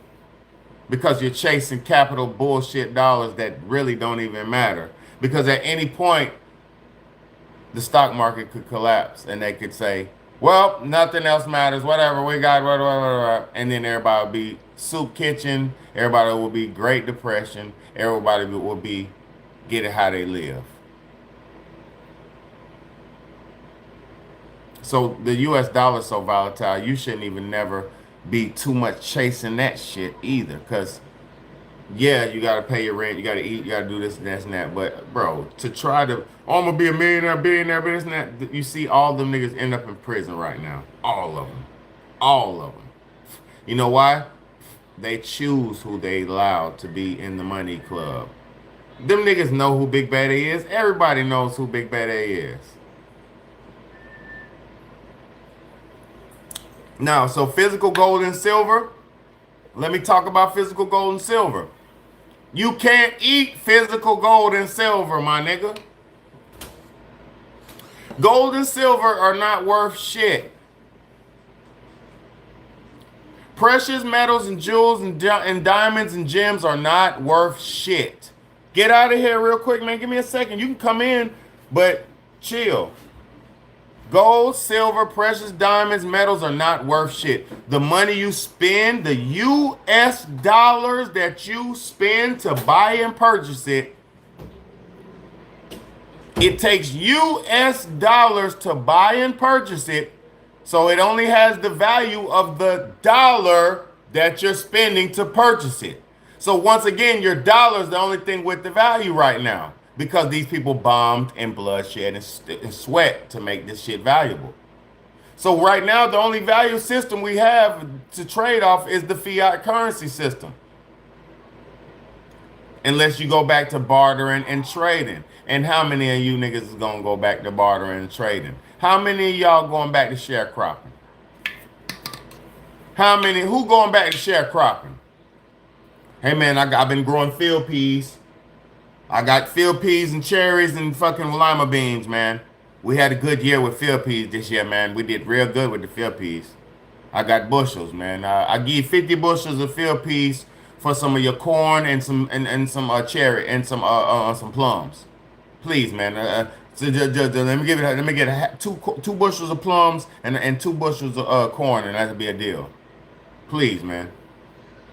because you're chasing capital bullshit dollars that really don't even matter. Because at any point, the stock market could collapse and they could say, well, nothing else matters, whatever, we got, whatever. And then everybody will be soup kitchen, everybody will be Great Depression, everybody will be get it how they live. So the US dollar is so volatile, you shouldn't even never be too much chasing that shit either. Because yeah, you gotta pay your rent, you gotta eat, you gotta do this and that and that. But bro, to try to, oh, I'm gonna be a millionaire, billionaire, but this and that, you see all them niggas end up in prison right now. All of them. All of them. You know why? They choose who they allow to be in the money club. Them niggas know who Big Bayday is. Everybody knows who Big Bayday is. Now, so physical gold and silver. Let me talk about physical gold and silver. You can't eat physical gold and silver, my nigga. Gold and silver are not worth shit. Precious metals and jewels and diamonds and gems are not worth shit. Get out of here real quick, man. Give me a second. You can come in, but chill. Gold, silver, precious diamonds, metals are not worth shit. The money you spend, the US dollars that you spend to buy and purchase it, it takes US dollars to buy and purchase it, so it only has the value of the dollar that you're spending to purchase it. So once again, your dollar is the only thing with the value right now, because these people bombed and bloodshed and sweat to make this shit valuable. So right now, the only value system we have to trade off is the fiat currency system. Unless you go back to bartering and trading. And how many of you niggas is gonna go back to bartering and trading? How many of y'all going back to sharecropping? Who going back to sharecropping? Hey man, I've been growing field peas. I got field peas and cherries and fucking lima beans, man. We had a good year with field peas this year, man. We did real good with the field peas. I got bushels, man. I give you 50 bushels of field peas for some of your corn and some cherry and some plums. Please, man. Let me give it. Let me get two bushels of plums and 2 bushels of corn, and that'll be a deal. Please, man.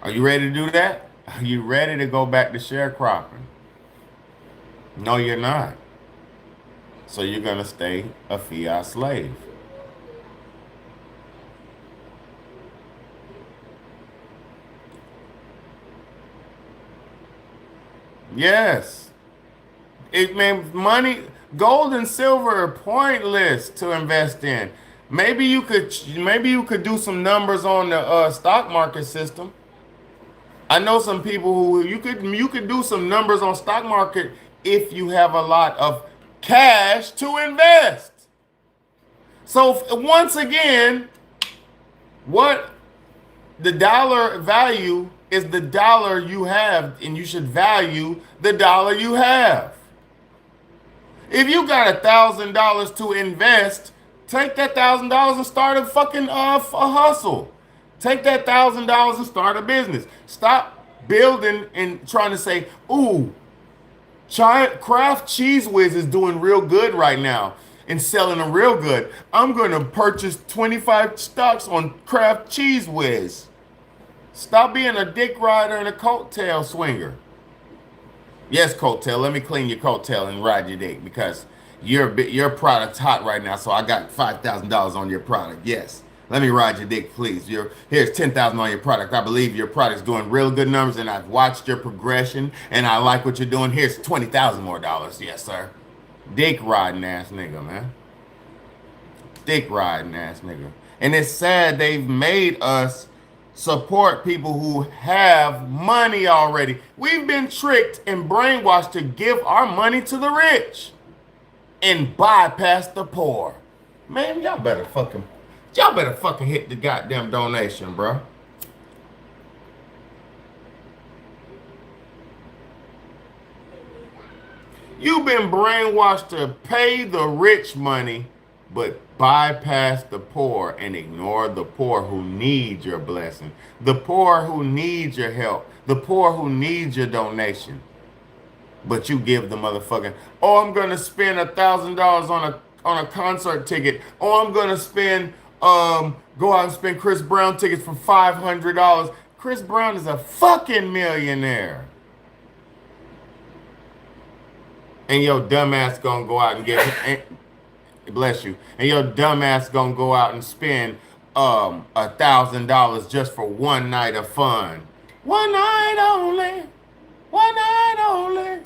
Are you ready to do that? Are you ready to go back to sharecropping? No, you're not. So you're gonna stay a fiat slave. Yes. It man, money, gold and silver are pointless to invest in. Maybe you could do some numbers on the stock market system. I know some people who you could do some numbers on stock market if you have a lot of cash to invest. So once again, what the dollar value is the dollar you have, and you should value the dollar you have. If you got $1,000 to invest, take that $1,000 and start a fucking a hustle. Take that $1,000 and start a business. Stop building and trying to say, "Ooh, Kraft Cheese Whiz is doing real good right now and selling them real good. I'm going to purchase 25 stocks on Kraft Cheese Whiz." Stop being a dick rider and a coattail swinger. Yes, coattail. Let me clean your coattail and ride your dick because your product's hot right now. So I got $5,000 on your product. Yes. Let me ride your dick, please. Here's 10,000 on your product. I believe your product's doing real good numbers, and I've watched your progression, and I like what you're doing. Here's 20,000 more dollars. Yes, sir. Dick riding ass nigga, man. Dick riding ass nigga. And it's sad they've made us support people who have money already. We've been tricked and brainwashed to give our money to the rich and bypass the poor. Man, y'all better fucking hit the goddamn donation, bro. You've been brainwashed to pay the rich money, but bypass the poor and ignore the poor who need your blessing, the poor who need your help, the poor who need your donation. But you give the motherfucking, oh, I'm gonna spend $1,000 on a concert ticket. Oh, I'm gonna spend go out and spend Chris Brown tickets for $500. Chris Brown is a fucking millionaire. And your dumbass gonna go out and get bless you. And your dumbass gonna go out and spend $1,000 just for one night of fun. One night only. One night only.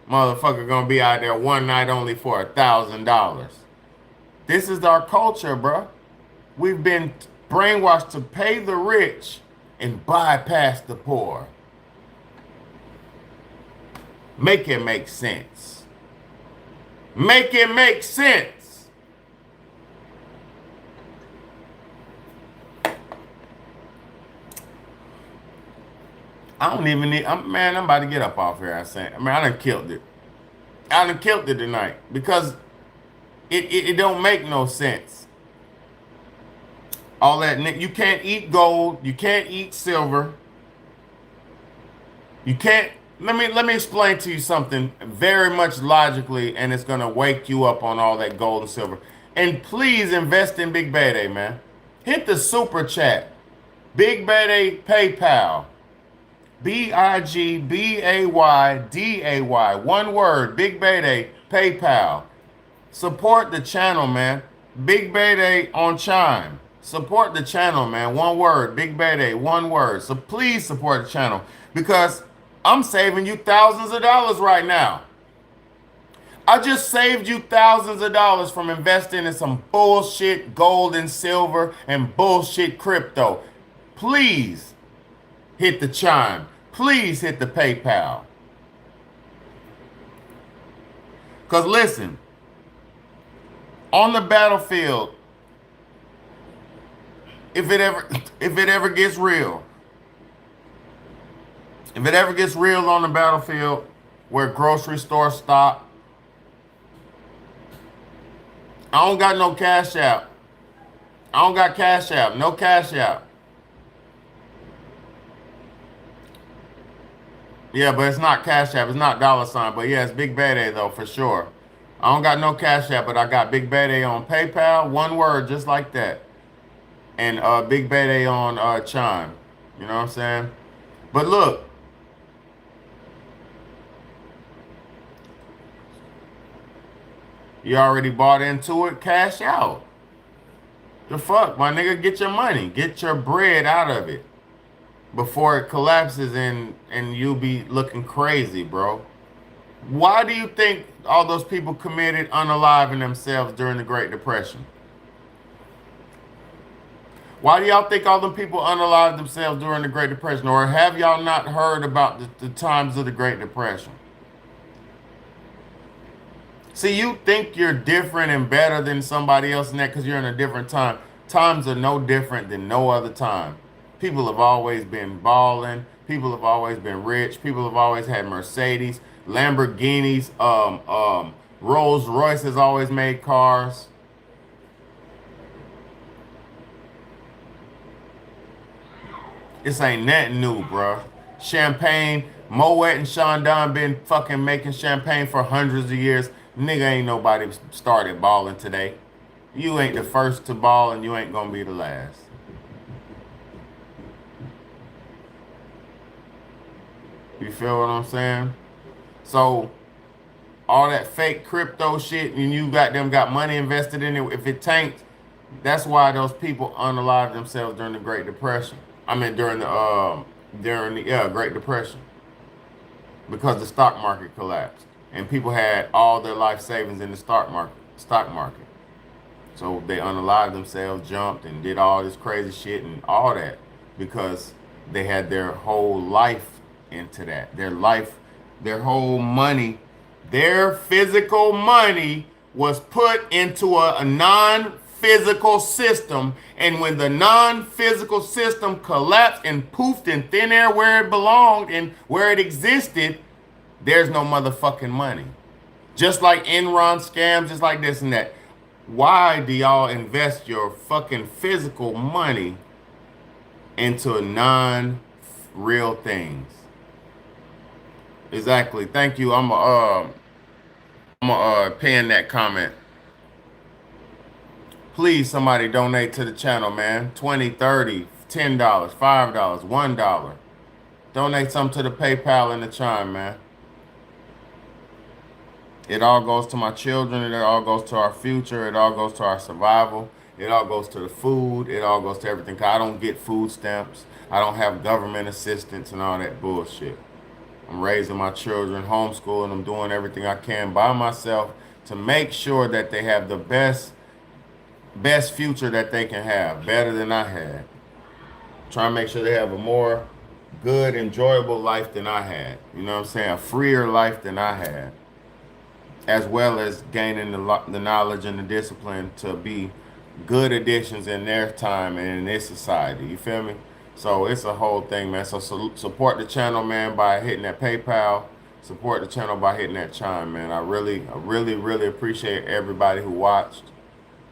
Motherfucker gonna be out there one night only for $1,000. This is our culture, bro. We've been brainwashed to pay the rich and bypass the poor. Make it make sense. Make it make sense. I don't even need, I'm about to get up off here. I done killed it. I done killed it tonight because it don't make no sense. All that, you can't eat gold. You can't eat silver. You can't, let me explain to you something very much logically, and it's going to wake you up on all that gold and silver. And please invest in Big Bayday, man. Hit the super chat. Big Bayday PayPal. BIGBAYDAY. One word. Big Bayday PayPal. Support the channel, man. Big Bayday on Chime. Support the channel, man. One word. Big Bayday. One word. So please support the channel because I'm saving you thousands of dollars right now. I just saved you thousands of dollars from investing in some bullshit gold and silver and bullshit crypto. Please hit the chime. Please hit the PayPal. Because listen, on the battlefield, if it ever gets real, if it ever gets real on the battlefield where grocery stores stop, I don't got no cash out. I don't got cash out. No cash out. Yeah, but it's not Cash App. It's not dollar sign. But yeah, it's Big Bayday though for sure. I don't got no Cash App, but I got Big Bayday on PayPal. One word, just like that. And Big Bayday on Chime. You know what I'm saying? But look, you already bought into it. Cash out. The fuck, my nigga, get your money, get your bread out of it before it collapses and you be looking crazy, bro. Why do you think all those people committed unaliving themselves during the Great Depression? Why do y'all think all them people unalived themselves during the Great Depression? Or have y'all not heard about the times of the Great Depression? See, you think you're different and better than somebody else in that because you're in a different time. Times are no different than no other time. People have always been balling. People have always been rich. People have always had Mercedes, Lamborghinis, Rolls Royce has always made cars. This ain't nothing new, bro. Champagne, Moet and Sean Don been fucking making champagne for hundreds of years. Nigga, ain't nobody started balling today. You ain't the first to ball and you ain't gonna be the last. You feel what I'm saying? So all that fake crypto shit and you got money invested in it, if it tanked, that's why those people unalived themselves during the Great Depression. I mean during the Great Depression. Because the stock market collapsed. And people had all their life savings in the stock market. So they unalived themselves, jumped, and did all this crazy shit and all that because they had their whole life into that. Their whole money, their physical money was put into a non-physical system. And when the non-physical system collapsed and poofed in thin air where it belonged and where it existed, there's no motherfucking money. Just like Enron scams, just like this and that. Why do y'all invest your fucking physical money into non-real things? Exactly. Thank you. I'm pin that comment. Please, somebody donate to the channel, man. 20, 30, $10, $5, $1. Donate some to the PayPal and the Chime, man. It all goes to my children. It all goes to our future. It all goes to our survival. It all goes to the food. It all goes to everything. 'Cause I don't get food stamps. I don't have government assistance and all that bullshit. I'm raising my children, homeschooling them, doing everything I can by myself to make sure that they have the best future that they can have, better than I had. Trying to make sure they have a more good, enjoyable life than I had. You know what I'm saying? A freer life than I had. As well as gaining the knowledge and the discipline to be good additions in their time and in this society. You feel me? So it's a whole thing, man. So support the channel, man, by hitting that PayPal. Support the channel by hitting that Chime, man. I really appreciate everybody who watched.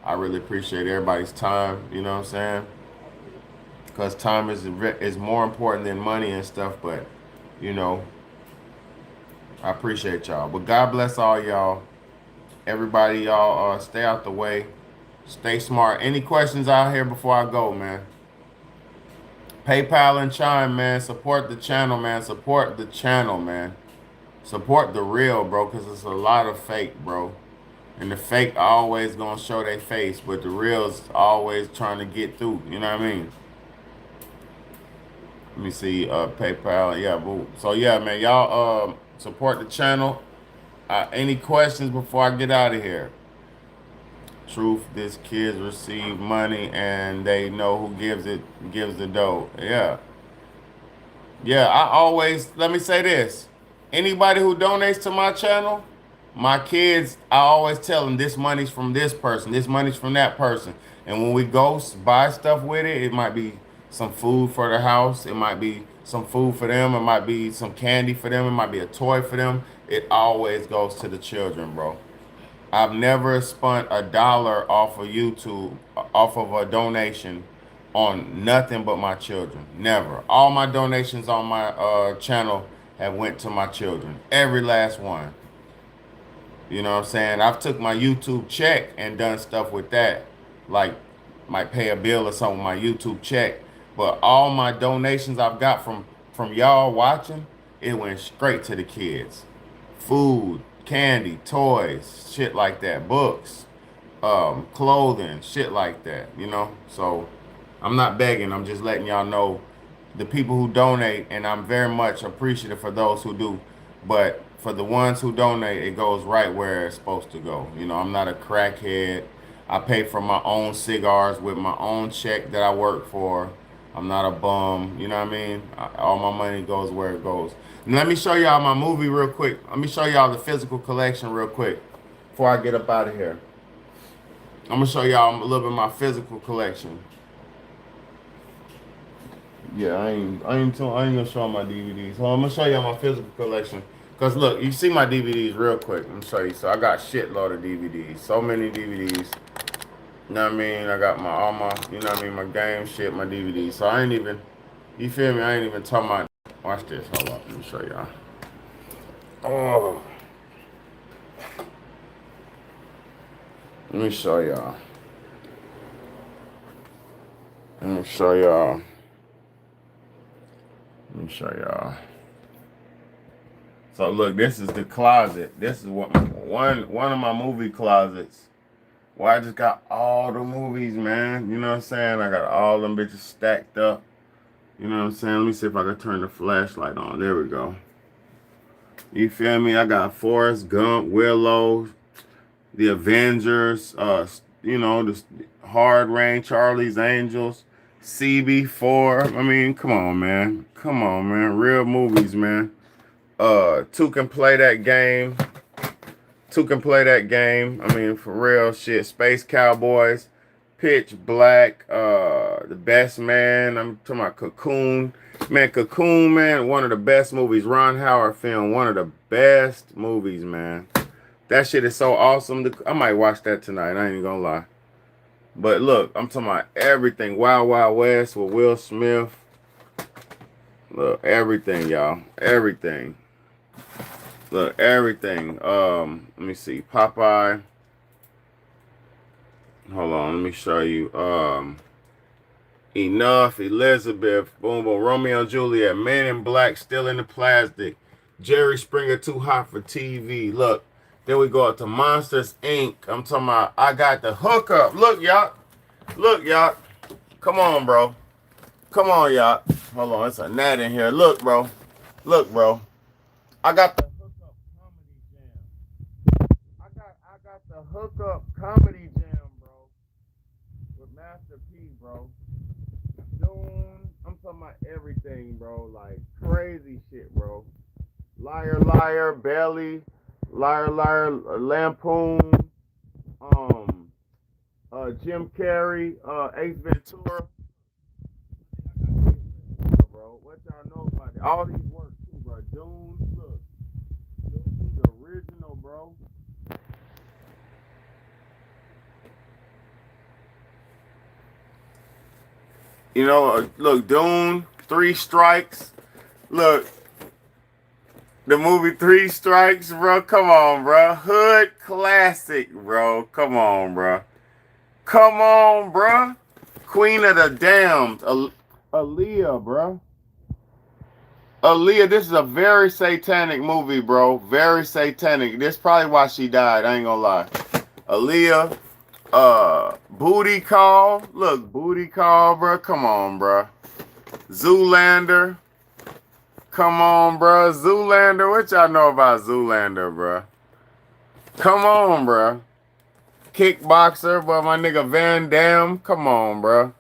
I really appreciate everybody's time. You know what I'm saying? Because time is more important than money and stuff. But you know, I appreciate y'all. But God bless all y'all. Everybody, y'all, stay out the way. Stay smart. Any questions out here before I go, man? PayPal and Chime, man. Support the channel, man. Support the channel, man. Support the real, bro, because it's a lot of fake, bro. And the fake always gonna show their face, but the real's always trying to get through. You know what I mean? Let me see, PayPal. Yeah, boo. So yeah, man, y'all support the channel. Any questions before I get out of here? Truth, these kids receive money and they know who gives the dough. Yeah. Yeah, let me say this. Anybody who donates to my channel, my kids, I always tell them this money's from this person, this money's from that person. And when we go buy stuff with it, it might be some food for the house. It might be some food for them. It might be some candy for them. It might be a toy for them. It always goes to the children, bro. I've never spent $1 off of YouTube, off of a donation on nothing but my children. Never. All my donations on my channel have went to my children. Every last one. You know what I'm saying? I've took my YouTube check and done stuff with that. Like might pay a bill or something with my YouTube check. But all my donations I've got from y'all watching, it went straight to the kids. Food, candy, toys, shit like that, books, clothing, shit like that, you know? So I'm not begging, I'm just letting y'all know the people who donate, and I'm very much appreciative for those who do. But for the ones who donate, it goes right where it's supposed to go. You know, I'm not a crackhead. I pay for my own cigars with my own check that I work for. I'm not a bum. You know what I mean? All my money goes where it goes. And let me show y'all my movie real quick. Let me show y'all the physical collection real quick before I get up out of here. I'm gonna show y'all a little bit of my physical collection. Yeah, I ain't gonna show my DVDs. Well, I'm gonna show y'all my physical collection. Cause look, you see my DVDs real quick. Let me show you. So I got shitload of DVDs. So many DVDs. You know what I mean? I got all my, you know what I mean, my game shit, my DVDs. So I ain't even, you feel me? I ain't even talking about. Watch this. Hold on. Let me show y'all. Oh. Let me show y'all. Let me show y'all. Let me show y'all. So look, this is the closet. This is what one of my movie closets. Where I just got all the movies, man. You know what I'm saying? I got all them bitches stacked up. You know what I'm saying? Let me see if I can turn the flashlight on. There we go. You feel me? I got Forrest Gump, Willow, The Avengers, you know, the Hard Rain, Charlie's Angels, CB4. I mean, come on, man. Come on, man. Real movies, man. Two can play that game. Two can play that game. I mean, for real shit. Space Cowboys, Pitch Black, The Best Man. I'm talking about Cocoon. Man, Cocoon, man, one of the best movies. Ron Howard film, one of the best movies, man. That shit is so awesome. I might watch that tonight. I ain't even gonna lie. But look, I'm talking about everything. Wild Wild West with Will Smith. Look, everything, y'all. Everything. Look, everything. Let me see. Popeye. Hold on, let me show you. Enough, Elizabeth, boom, boom, Romeo and Juliet, Men in Black, Still in the Plastic, Jerry Springer, Too Hot for TV. Look, then we go up to Monsters Inc. I'm talking about, I got the hookup. Look, y'all. Look, y'all. Come on, bro. Come on, y'all. Hold on, it's a gnat in here. Look, bro. Look, bro. I got the hookup comedy jam. I got the hookup comedy jam, bro. With Master P, bro. Dune. I'm talking about everything, bro. Like crazy shit, bro. Liar, Liar, Belly, Liar, Liar, Lampoon, Jim Carrey, Ace Ventura. Bro, what y'all know about it? All these works too, bro. Dune, look. Dune, the original, bro. You know, look, Dune, Three Strikes. Look, the movie Three Strikes, bro. Come on, bro. Hood classic, bro. Come on, bro. Come on, bro. Queen of the Damned. Aaliyah, bro. Aaliyah, this is a very satanic movie, bro. Very satanic. This is probably why she died. I ain't gonna lie. Aaliyah, Booty Call. Look, Booty Call, bro. Come on, bro. Zoolander. Come on, bro. Zoolander. What y'all know about Zoolander, bro? Come on, bro. Kickboxer, but my nigga Van Damme. Come on, bro.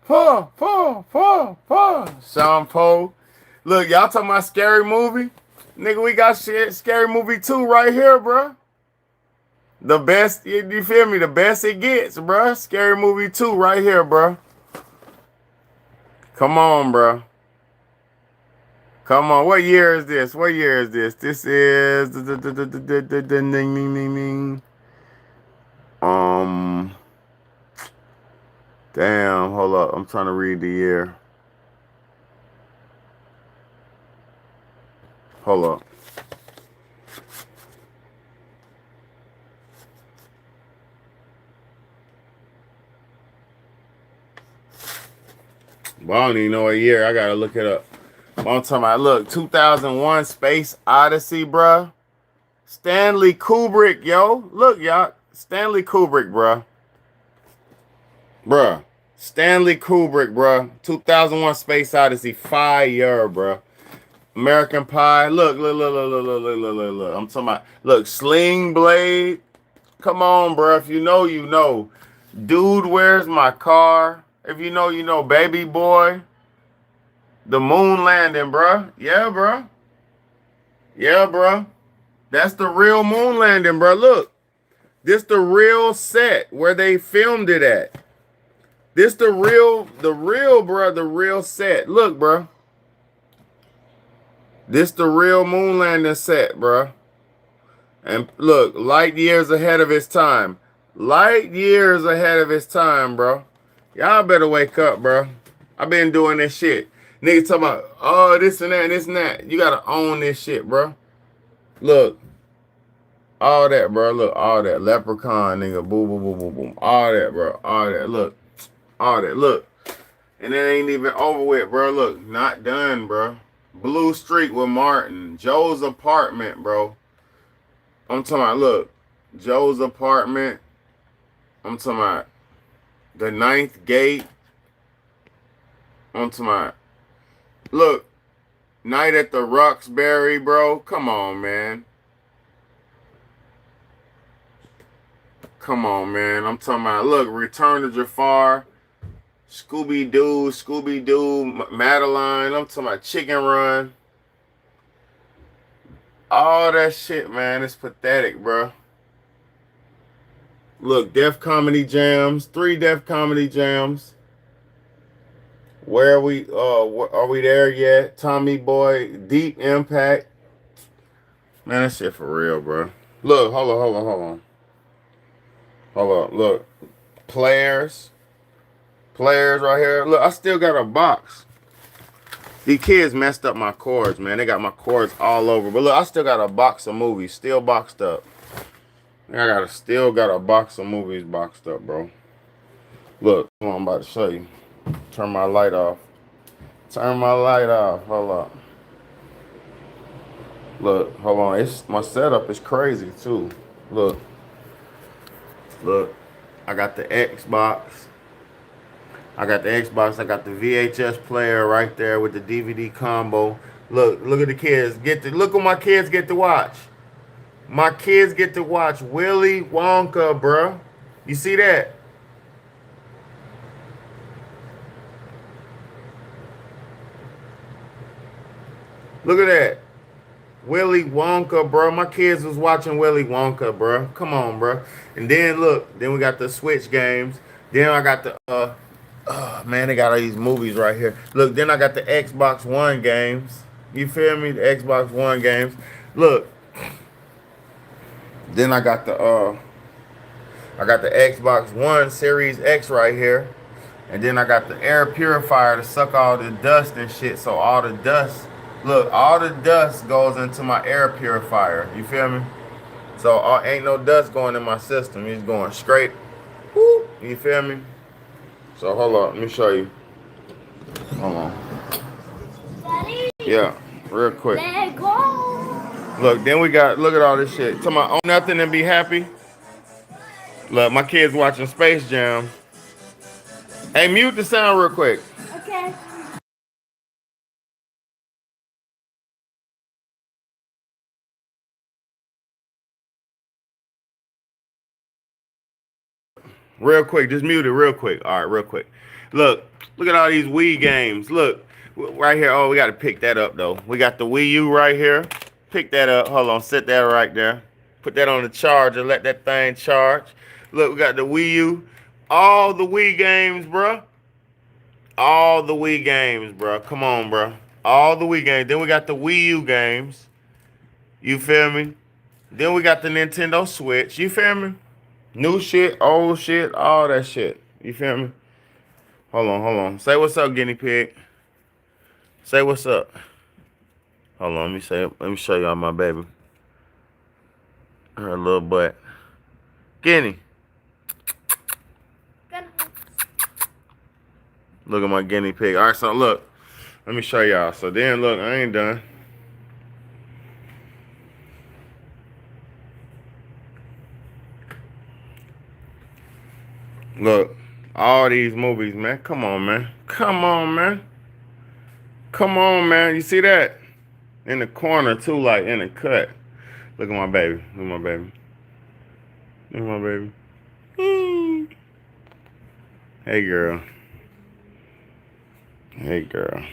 Sean Poe. Look, y'all talking about scary movie? Nigga, we got shit. Scary movie 2 right here, bro. The best, you feel me? The best it gets, bro. Scary movie 2 right here, bro. Come on, bro. Come on. What year is this? What year is this? This is damn, hold up. I'm trying to read the year. Hold up. Well, I don't even know a year. I gotta look it up. But I'm talking about, look, 2001 Space Odyssey, bruh. Stanley Kubrick, yo. Look, y'all. Stanley Kubrick, bruh. Bruh. Stanley Kubrick, bruh. 2001 Space Odyssey. Fire, bruh. American Pie. Look, look, look, look, look, look, look, look, look, look. I'm talking about, look, Sling Blade. Come on, bruh. If you know, you know. Dude, Where's My Car? If you know, you know. Baby Boy. The moon landing, bruh. Yeah, bruh. Yeah, bruh. That's the real moon landing, bruh. Look. This the real set where they filmed it at. This the real, bruh, the real set. Look, bruh. This the real moon landing set, bruh. And look, light years ahead of its time. Light years ahead of its time, bro. Y'all better wake up, bro. I've been doing this shit. Niggas talking about, oh, this and that, and this and that. You gotta own this shit, bro. Look. All that, bro. Look, all that. Leprechaun, nigga. Boom, boom, boom, boom, boom. All that, bro. All that. Look. All that. Look. And it ain't even over with, bro. Look. Not done, bro. Blue Streak with Martin. Joe's Apartment, bro. I'm talking about, look. Joe's Apartment. I'm talking about The Ninth Gate. I'm talking about, look. Night at the Roxbury, bro. Come on, man. Come on, man. I'm talking about, look, Return to Jafar, Scooby-Doo, Madeline. I'm talking about Chicken Run. All that shit, man. It's pathetic, bro. Look, Def Comedy Jams. 3 Def Comedy Jams. Where are we? Are we there yet? Tommy Boy, Deep Impact. Man, that shit for real, bro. Look, hold on. Hold on, look. Players right here. Look, I still got a box. These kids messed up my cords, man. They got my cords all over. But look, I still got a box of movies, still boxed up. Still got a box of movies boxed up, bro. Look, I'm about to show you. Turn my light off. Hold up. Look, hold on. My setup is crazy too. Look. I got the Xbox. I got the VHS player right there with the DVD combo. Look at the kids. Look what my kids get to watch. My kids get to watch Willy Wonka, bruh. You see that? Look at that. Willy Wonka, bro. My kids was watching Willy Wonka, bro. Come on, bro. And then look, then we got the Switch games. Then I got the man, they got all these movies right here. Look, then I got the Xbox One games. You feel me? The Xbox One games. Look. Then I got the Xbox One Series X right here. And then I got the air purifier to suck all the dust and shit. So all the dust, look, all the dust goes into my air purifier. You feel me? So ain't no dust going in my system. It's going straight. Whoop, you feel me? So hold on, let me show you. Hold on. Daddy, yeah, real quick. let go. Look, then we got, look at all this shit. Talking about own nothing and be happy. Look, my kids watching Space Jam. Hey, mute the sound real quick. Okay. Real quick, just mute it real quick. All right, real quick. Look at all these Wii games. Look, right here. Oh, we got to pick that up, though. We got the Wii U right here. Pick that up. Hold on, set that right there. Put that on the charger. Let that thing charge. Look, we got the Wii U. All the Wii games, bro. All the Wii games, bro. Come on, bro. All the Wii games. Then we got the Wii U games. You feel me? Then we got the Nintendo Switch. You feel me? New shit, old shit, all that shit. You feel me? Hold on. Say what's up, guinea pig. Say what's up. Hold on, let me show y'all my baby. Her little butt. Guinea. Look at my guinea pig. All right, so look. Let me show y'all. So then, look, I ain't done. Look, all these movies, man. Come on, man. Come on, man. Come on, man. You see that? In the corner, too, like in the cut. Look at my baby. Look at my baby. Look at my baby. Hey, girl. Hey, girl.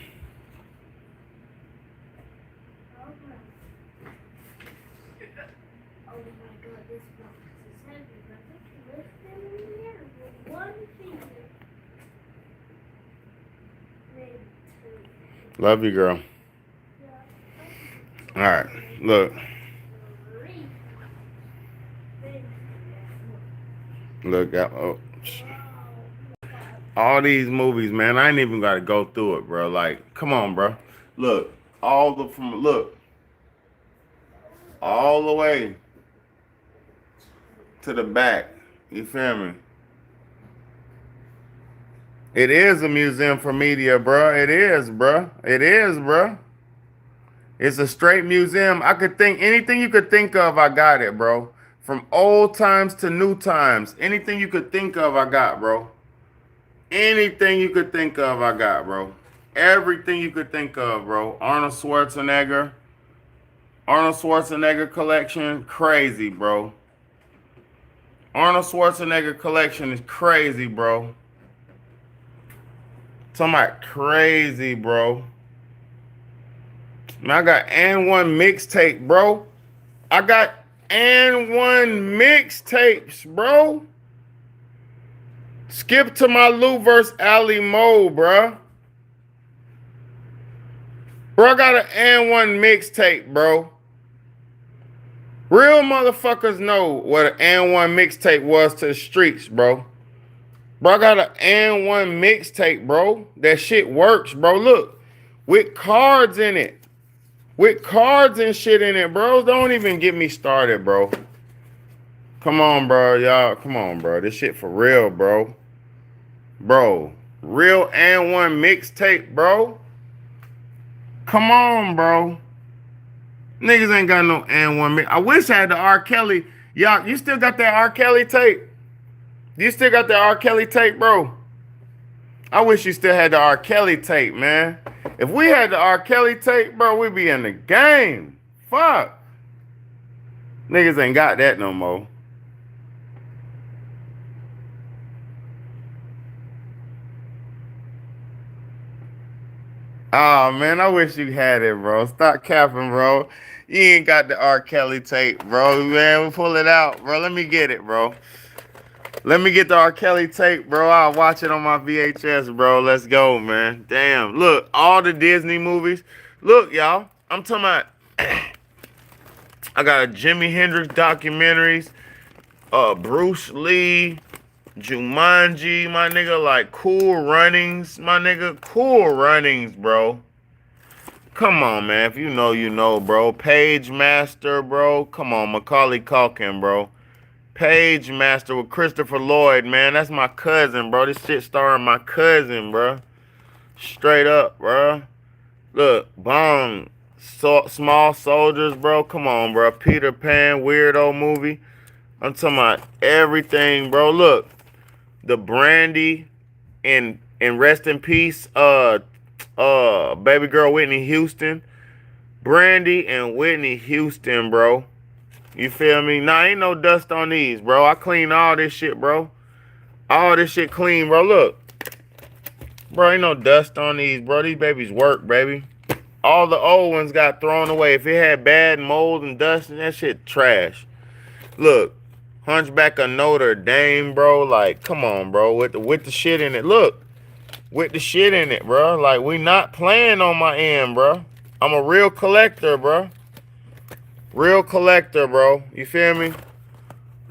Love you, girl. All right, look. Look, all these movies, man. I ain't even got to go through it, bro. Like, come on, bro. Look, all the way to the back. You feel me? It is a museum for media, bro. It is, bro. It is, bro. It's a straight museum. I could think anything you could think of, I got it, bro. From old times to new times. Anything you could think of, I got, bro. Anything you could think of, I got, bro. Everything you could think of, bro. Arnold Schwarzenegger collection, crazy, bro. Arnold Schwarzenegger collection is crazy, bro. Talking about crazy, bro. Man, I got and one mixtape, bro. I got and one mixtapes, bro. Skip to my Lou vs. Ali Mo, bro. Bro, I got an and one mixtape, bro. Real motherfuckers know what an and one mixtape was to the streets, bro. Bro, I got an and one mixtape, bro. That shit works, bro. Look, with cards in it. With cards and shit in it, bro. Don't even get me started, bro. Come on, bro, y'all. Come on, bro. This shit for real, bro. Bro. Real and one mixtape, bro. Come on, bro. Niggas ain't got no and one mix. I wish I had the R. Kelly. Y'all, you still got that R. Kelly tape? You still got the R. Kelly tape, bro? I wish you still had the R. Kelly tape, man. If we had the R. Kelly tape, bro, we'd be in the game. Fuck. Niggas ain't got that no more. Oh, man, I wish you had it, bro. Stop capping, bro. You ain't got the R. Kelly tape, bro. Man, we pull it out, bro. Let me get it, bro. Let me get the R. Kelly tape, bro. I'll watch it on my VHS, bro. Let's go, man. Damn. Look, all the Disney movies. Look, y'all. I'm talking about... I got a Jimi Hendrix documentaries. Bruce Lee. Jumanji, my nigga. Like, Cool Runnings, my nigga. Cool Runnings, bro. Come on, man. If you know, you know, bro. Page Master, bro. Come on, Macaulay Culkin, bro. Page Master with Christopher Lloyd, man. That's my cousin, bro. This shit starring my cousin, bro. Straight up, bro. Look, Bong. Small Soldiers, bro. Come on, bro. Peter Pan, weirdo movie. I'm talking about everything, bro. Look, the Brandy and rest in peace, baby girl Whitney Houston. Brandy and Whitney Houston, bro. You feel me? Nah, ain't no dust on these, bro. I clean all this shit, bro. All this shit clean, bro. Look. Bro, ain't no dust on these, bro. These babies work, baby. All the old ones got thrown away. If it had bad mold and dust, and that shit trash. Look. Hunchback of Notre Dame, bro. Like, come on, bro. With the shit in it. Look. With the shit in it, bro. Like, we not playing on my end, bro. I'm a real collector, bro. Real collector, bro. You feel me?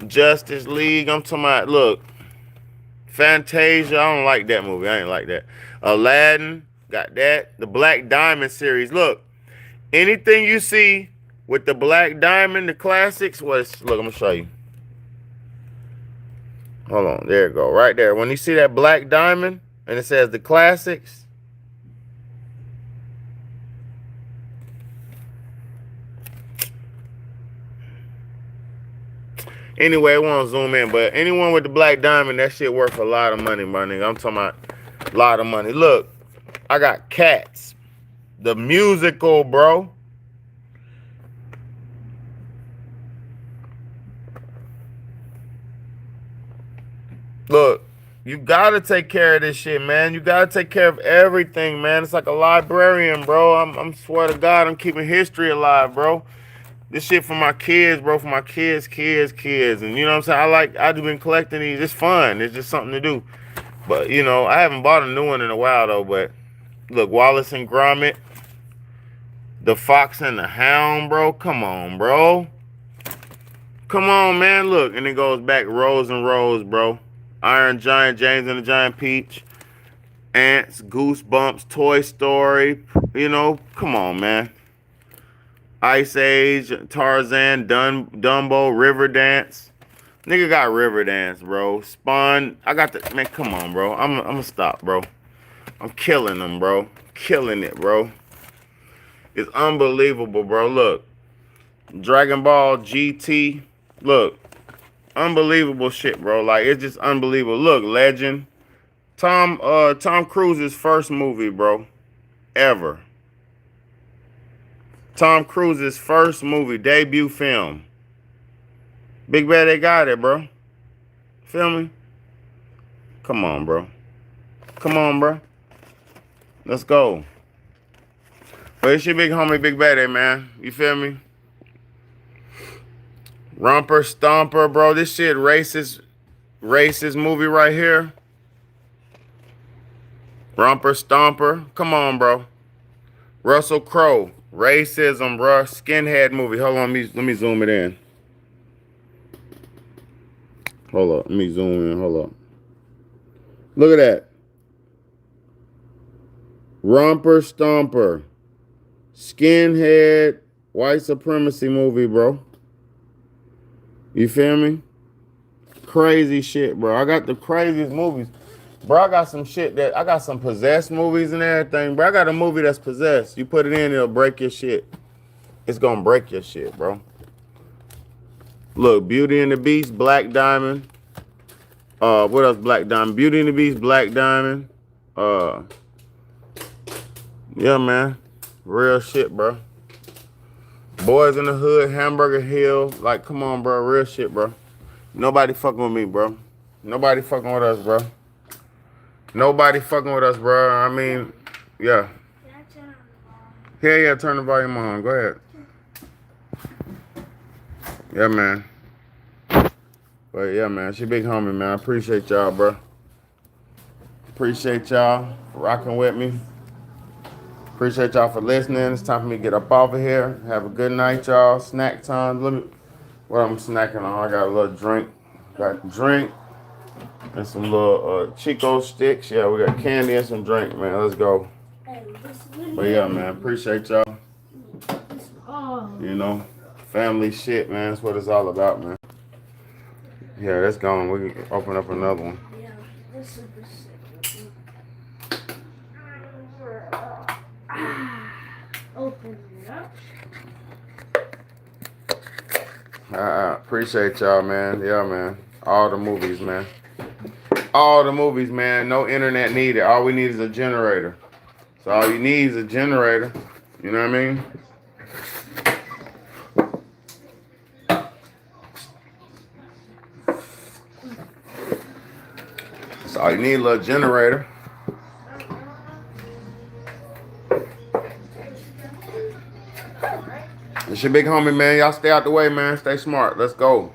Justice League. I'm talking about, look. Fantasia. I don't like that movie. I ain't like that. Aladdin. Got that. The Black Diamond series. Look. Anything you see with the black diamond, the classics was, look, I'm gonna show you. Hold on, there you go, right there. When you see that black diamond and it says the classics, anyway, I won't zoom in, but anyone with the black diamond, that shit worth a lot of money, my nigga. I'm talking about a lot of money. Look, I got Cats, the musical, bro. Look, you gotta take care of this shit, man. You gotta take care of everything, man. It's like a librarian, bro. I'm swear to God, I'm keeping history alive, bro. This shit for my kids, bro. For my kids, and you know what I'm saying. I've been collecting these. It's fun. It's just something to do. But you know, I haven't bought a new one in a while though. But look, Wallace and Gromit, the Fox and the Hound, bro. Come on, bro. Come on, man. Look, and it goes back rows and rows, bro. Iron Giant, James and the Giant Peach, Ants, Goosebumps, Toy Story. You know, come on, man. Ice Age, Tarzan, Dumbo, Riverdance. Nigga got Riverdance, bro. Spawn. I got the, man, come on, bro. I'm gonna stop, bro. I'm killing them, bro. Killing it, bro. It's unbelievable, bro. Look. Dragon Ball GT. Look. Unbelievable shit, bro. Like, it's just unbelievable. Look, Legend. Tom Cruise's first movie, bro. Ever. Tom Cruise's first movie, debut film. Big Bad, got it, bro. Feel me? Come on, bro. Come on, bro. Let's go. But it's your big homie, Big Bad, man. You feel me? Romper Stomper, bro. This shit racist movie right here. Romper Stomper. Come on, bro. Russell Crowe. Racism, bro. Skinhead movie. Hold on, let me zoom it in. Hold up. Let me zoom in. Hold up. Look at that. Romper Stomper. Skinhead white supremacy movie, bro. You feel me? Crazy shit, bro. I got the craziest movies. Bro, I got some shit that, I got some possessed movies and everything, bro. I got a movie that's possessed. You put it in, it'll break your shit. It's gonna break your shit, bro. Look, Beauty and the Beast, Black Diamond. What else? Black Diamond. Beauty and the Beast, Black Diamond. Yeah, man. Real shit, bro. Boys in the Hood, Hamburger Hill. Like, come on, bro. Real shit, bro. Nobody fucking with me, bro. Nobody fucking with us, bro. Nobody fucking with us, bro. I mean, yeah. Yeah, turn the volume on. Go ahead. Yeah, man. But yeah, man. She big homie, man. I appreciate y'all, bro. Appreciate y'all for rocking with me. Appreciate y'all for listening. It's time for me to get up off of here. Have a good night, y'all. Snack time. Let me. What I'm snacking on? I got a little drink. Got drink and some little Chico sticks. Yeah, we got candy and some drink, man. Let's go. But yeah, man. Appreciate y'all. You know, family shit, man. That's what it's all about, man. Yeah, that's gone. We can open up another one. Open it up. Appreciate y'all, man. Yeah, man. All the movies, man. All the movies, man. No internet needed. All we need is a generator. So all you need is a generator. You know what I mean? So all you need is a little generator. It's your big homie, man. Y'all stay out the way, man. Stay smart. Let's go.